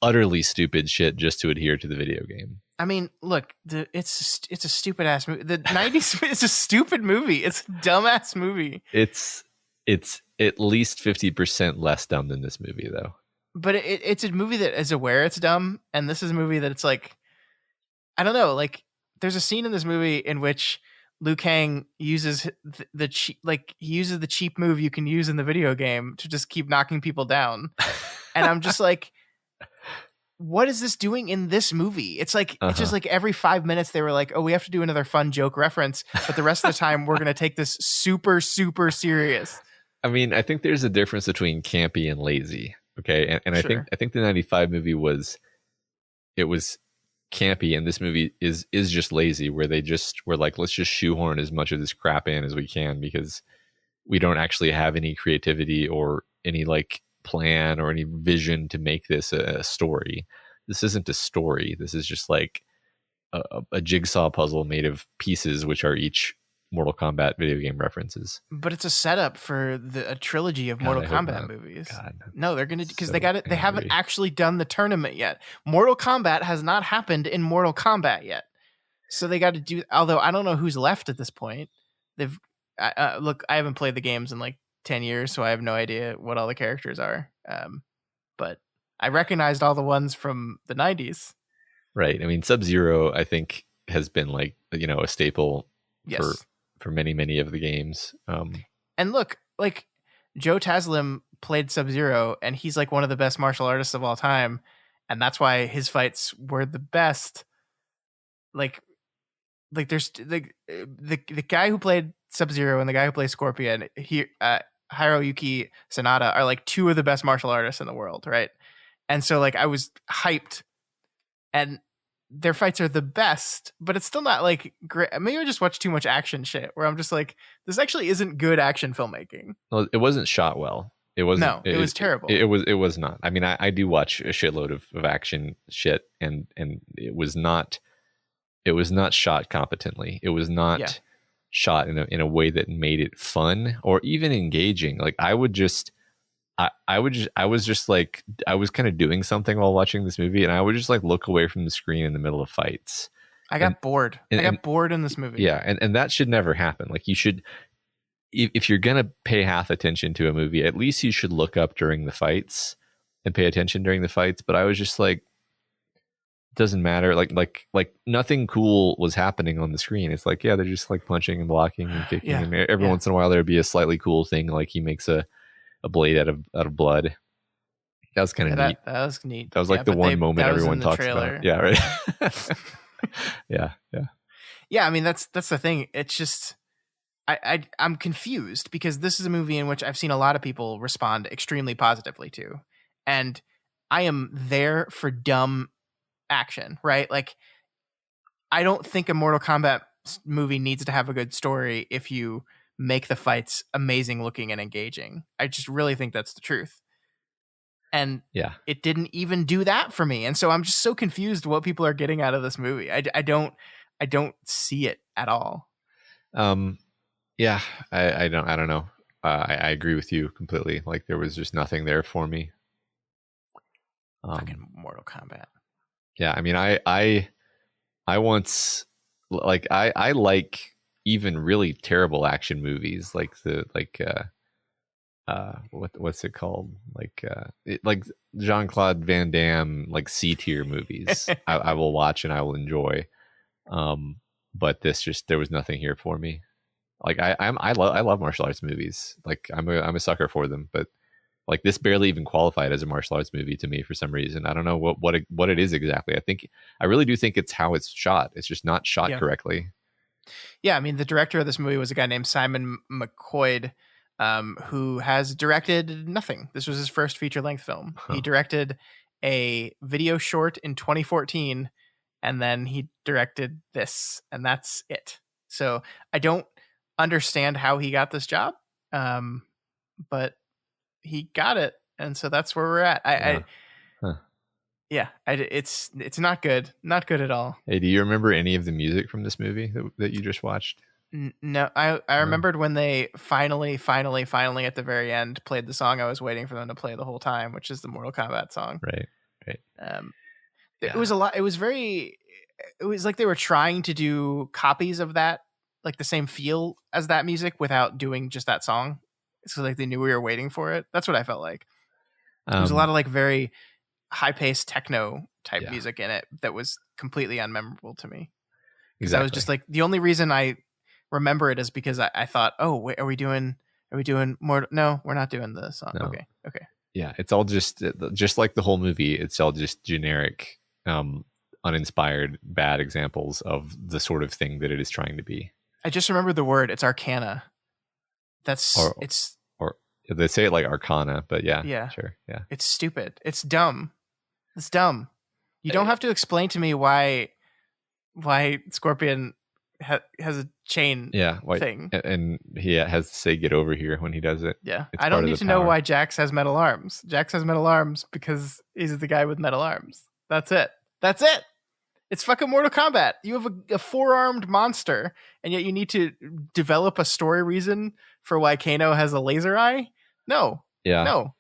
utterly stupid shit just to adhere to the video game. I mean, look, it's a stupid ass movie. The 90s is a stupid movie. It's a dumbass movie. It's at least 50% less dumb than this movie, though. But it's a movie that is aware it's dumb, and this is a movie that it's like, I don't know, like there's a scene in this movie in which Liu Kang uses the cheap move you can use in the video game to just keep knocking people down, and I'm just like, what is this doing in this movie? It's like it's just like every 5 minutes they were like, oh, we have to do another fun joke reference, but the rest of the time we're gonna take this super, super serious. I mean, I think there's a difference between campy and lazy. Okay. And sure. I think the 95 movie was campy, and this movie is just lazy, where they just were like, let's just shoehorn as much of this crap in as we can, because we don't actually have any creativity or any like plan or any vision to make this a story. This isn't a story. This is just like a jigsaw puzzle made of pieces, which are each Mortal Kombat video game references. But it's a setup for a trilogy of Mortal Kombat movies. No, they're gonna, because they got it. They haven't actually done the tournament yet. Mortal Kombat has not happened in Mortal Kombat yet, so they got to do. Although I don't know who's left at this point. They've look. I haven't played the games in like 10 years, so I have no idea what all the characters are. But I recognized all the ones from the 90s. Right. I mean, Sub-Zero, I think, has been like, a staple for many, many of the games. And look, like Joe Taslim played Sub-Zero, and he's like one of the best martial artists of all time, and that's why his fights were the best. Like there's the guy who played Sub-Zero and the guy who plays Scorpion. Hiroyuki Sanada are like two of the best martial artists in the world, right? And so like I was hyped, and their fights are the best, but it's still not like great. Maybe I just watch too much action shit where I'm just like, this actually isn't good action filmmaking. Well, it wasn't shot well. It wasn't. No, it was terrible. It was not. I mean, I do watch a shitload of action shit, and it was not shot competently. It was not shot in a way that made it fun or even engaging. Like I was kind of doing something while watching this movie, and I would just like look away from the screen in the middle of fights. I got bored. I got bored in this movie. Yeah, and that should never happen. Like you should, if you're gonna pay half attention to a movie, at least you should look up during the fights and pay attention during the fights. But I was just like, doesn't matter. Like nothing cool was happening on the screen. It's like, yeah, they're just like punching and blocking and kicking, and every once in a while there'd be a slightly cool thing, like he makes a blade out of blood. That was kind of neat. That was neat. That was like the one moment everyone talks about. Yeah, right. yeah. I mean, that's the thing. It's just I'm confused because this is a movie in which I've seen a lot of people respond extremely positively to, and I am there for dumb action, right? Like, I don't think a Mortal Kombat movie needs to have a good story if you make the fights amazing looking and engaging. I just really think that's the truth. And it didn't even do that for me. And so I'm just so confused what people are getting out of this movie. I don't see it at all. I don't know. I agree with you completely. Like there was just nothing there for me. Fucking Mortal Kombat. Yeah, I mean, I once like I like even really terrible action movies like what's it called, like Jean-Claude Van Damme, like C tier movies. I will watch and I will enjoy, but there was nothing here for me. Like I love martial arts movies. Like I'm a sucker for them, but like this barely even qualified as a martial arts movie to me for some reason. I don't know what it is exactly. I really do think it's how it's shot. It's just not shot correctly. Yeah, I mean, the director of this movie was a guy named Simon McQuoid, who has directed nothing. This was his first feature-length film. Huh. He directed a video short in 2014, and then he directed this, and that's it. So I don't understand how he got this job, but he got it, and so that's where we're at. It's not good, not good at all. Hey, do you remember any of the music from this movie that you just watched? No, I remembered when they finally at the very end played the song I was waiting for them to play the whole time, which is the Mortal Kombat song. Right. It was a lot. It was like they were trying to do copies of that, like the same feel as that music without doing just that song. So like they knew we were waiting for it. That's what I felt like. There was a lot of like very high-paced techno type music in it that was completely unmemorable to me. Because I was just like, the only reason I remember it is because I thought, oh wait, are we doing more? No, we're not doing the song. No. Okay. Yeah, it's all just like the whole movie. It's all just generic, uninspired, bad examples of the sort of thing that it is trying to be. I just remembered the word. It's Arcana. Or they say it like Arcana, but yeah, sure, yeah. It's stupid. It's dumb. You don't have to explain to me why Scorpion has a chain thing. And he has to say "get over here" when he does it. Yeah, I don't need to know why Jax has metal arms. Jax has metal arms because he's the guy with metal arms. That's it. It's fucking Mortal Kombat. You have a four-armed monster, and yet you need to develop a story reason for why Kano has a laser eye? No. Yeah. No.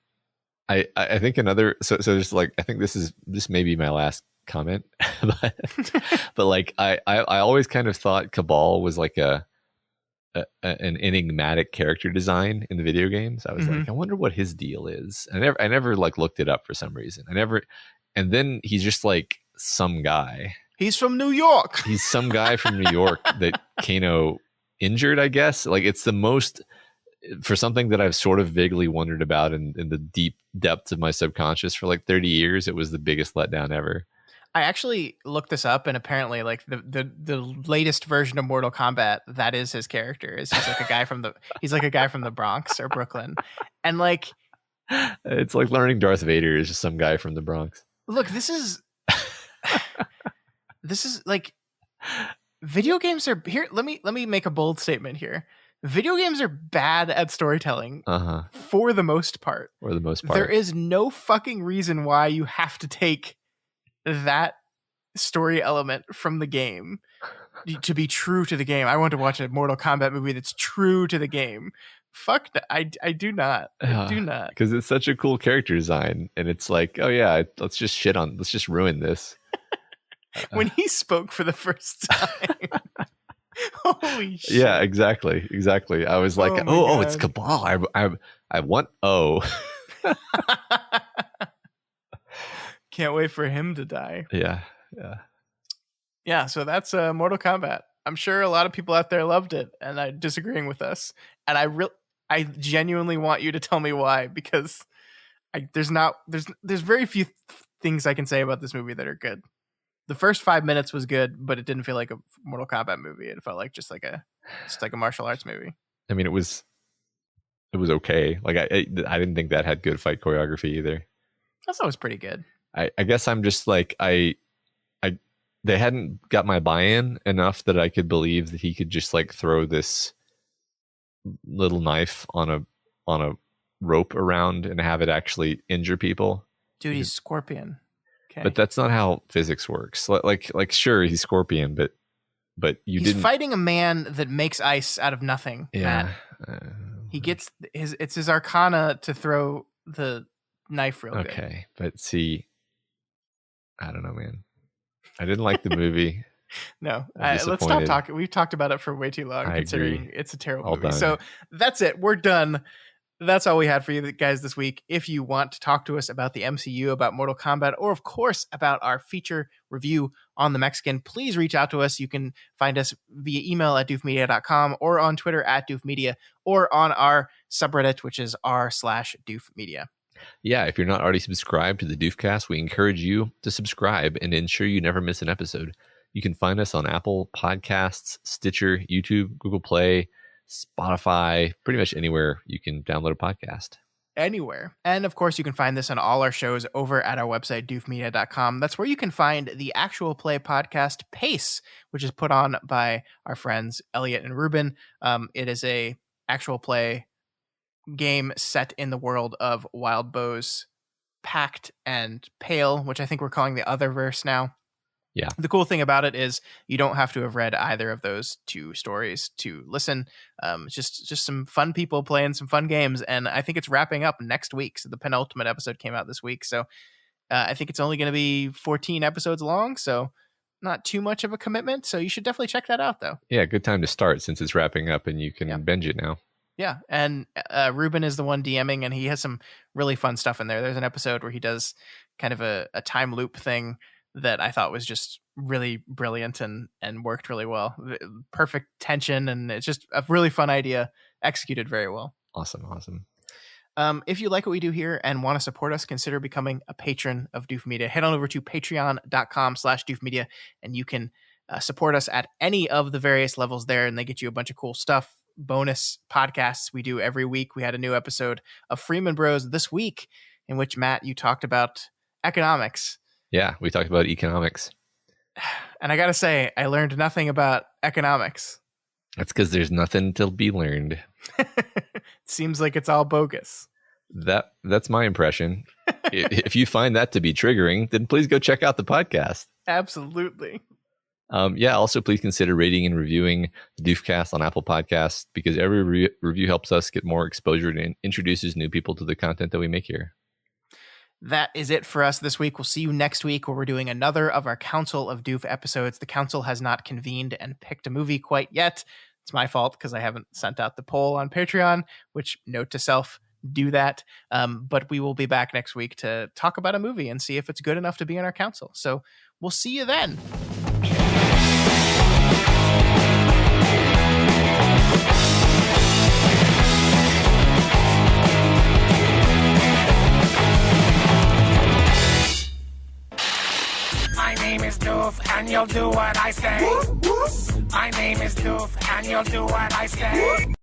I think so there's like, I think this may be my last comment, but like I always kind of thought Cabal was like an enigmatic character design in the video games. I was like, I wonder what his deal is. I never like looked it up for some reason. And then he's just like some guy. He's from New York. He's some guy from New York that Kano injured, I guess. Like it's the most, for something that I've sort of vaguely wondered about in the deep depths of my subconscious for like 30 years, it was the biggest letdown ever. I actually looked this up, and apparently, like the latest version of Mortal Kombat, that is his character. Is he's like a guy from the Bronx or Brooklyn, and like It's like learning Darth Vader is just some guy from the Bronx. look, this is like video games are here. Let me make a bold statement here. Video games are bad at storytelling for the most part. There is no fucking reason why you have to take that story element from the game to be true to the game. I want to watch a Mortal Kombat movie that's true to the game. Fuck, I do not. I do not. Because it's such a cool character design, and it's like, oh yeah, let's just ruin this. When he spoke for the first time. Holy shit. Yeah, exactly. I was like, oh, it's Cabal. I want Can't wait for him to die. Yeah. So that's Mortal Kombat. I'm sure a lot of people out there loved it and are disagreeing with us. And I genuinely want you to tell me why, because there's very few things I can say about this movie that are good. The first 5 minutes was good, but it didn't feel like a Mortal Kombat movie. It felt like just like a martial arts movie. I mean, it was okay. Like I didn't think that had good fight choreography either. I thought it was pretty good. I guess I'm just like they hadn't got my buy-in enough that I could believe that he could just like throw this little knife on a rope around and have it actually injure people. Dude, he's Scorpion. Okay. But that's not how physics works. Like sure, he's Scorpion, but he's fighting a man that makes ice out of nothing. Yeah. He gets it's his arcana to throw the knife real good. Okay, but see, I don't know, man. I didn't like the movie. No, let's stop talking. We've talked about it for way too long, considering it's a terrible movie. So that's it. We're done. That's all we had for you guys this week. If you want to talk to us about the MCU, about Mortal Kombat, or of course about our feature review on The Mexican, please reach out to us. You can find us via email at doofmedia.com or on Twitter at doofmedia or on our subreddit, which is r/doofmedia. Yeah, if you're not already subscribed to the Doofcast, we encourage you to subscribe and ensure you never miss an episode. You can find us on Apple Podcasts, Stitcher, YouTube, Google Play, Spotify, pretty much anywhere you can download a podcast. Anywhere. And of course, you can find this on all our shows over at our website, doofmedia.com. That's where you can find the actual play podcast Pace, which is put on by our friends Elliot and Ruben. It is a actual play game set in the world of Wild Bows, Pact, and Pale, which I think we're calling the Otherverse now. Yeah. The cool thing about it is you don't have to have read either of those two stories to listen. Just some fun people playing some fun games, and I think it's wrapping up next week. So the penultimate episode came out this week. So I think it's only going to be 14 episodes long, so not too much of a commitment. So you should definitely check that out, though. Yeah, good time to start since it's wrapping up and you can binge it now. Yeah, and Ruben is the one DMing, and he has some really fun stuff in there. There's an episode where he does kind of a time loop thing that I thought was just really brilliant and worked really well. Perfect tension, and it's just a really fun idea, executed very well. Awesome. If you like what we do here and want to support us, consider becoming a patron of Doof Media. Head on over to patreon.com/doofmedia, and you can support us at any of the various levels there, and they get you a bunch of cool stuff. Bonus podcasts we do every week. We had a new episode of Freeman Bros this week in which, Matt, you talked about economics. Yeah, we talked about economics. And I got to say, I learned nothing about economics. That's because there's nothing to be learned. It seems like it's all bogus. That's my impression. If you find that to be triggering, then please go check out the podcast. Absolutely. Also please consider rating and reviewing the Doofcast on Apple Podcasts, because every review helps us get more exposure and introduces new people to the content that we make here. That is it for us this week. We'll see you next week where we're doing another of our Council of Doof episodes. The council has not convened and picked a movie quite yet. It's my fault because I haven't sent out the poll on Patreon, which, note to self, do that. But we will be back next week to talk about a movie and see if it's good enough to be in our council. So we'll see you then. My name is Doof, and you'll do what I say. My name is Doof, and you'll do what I say.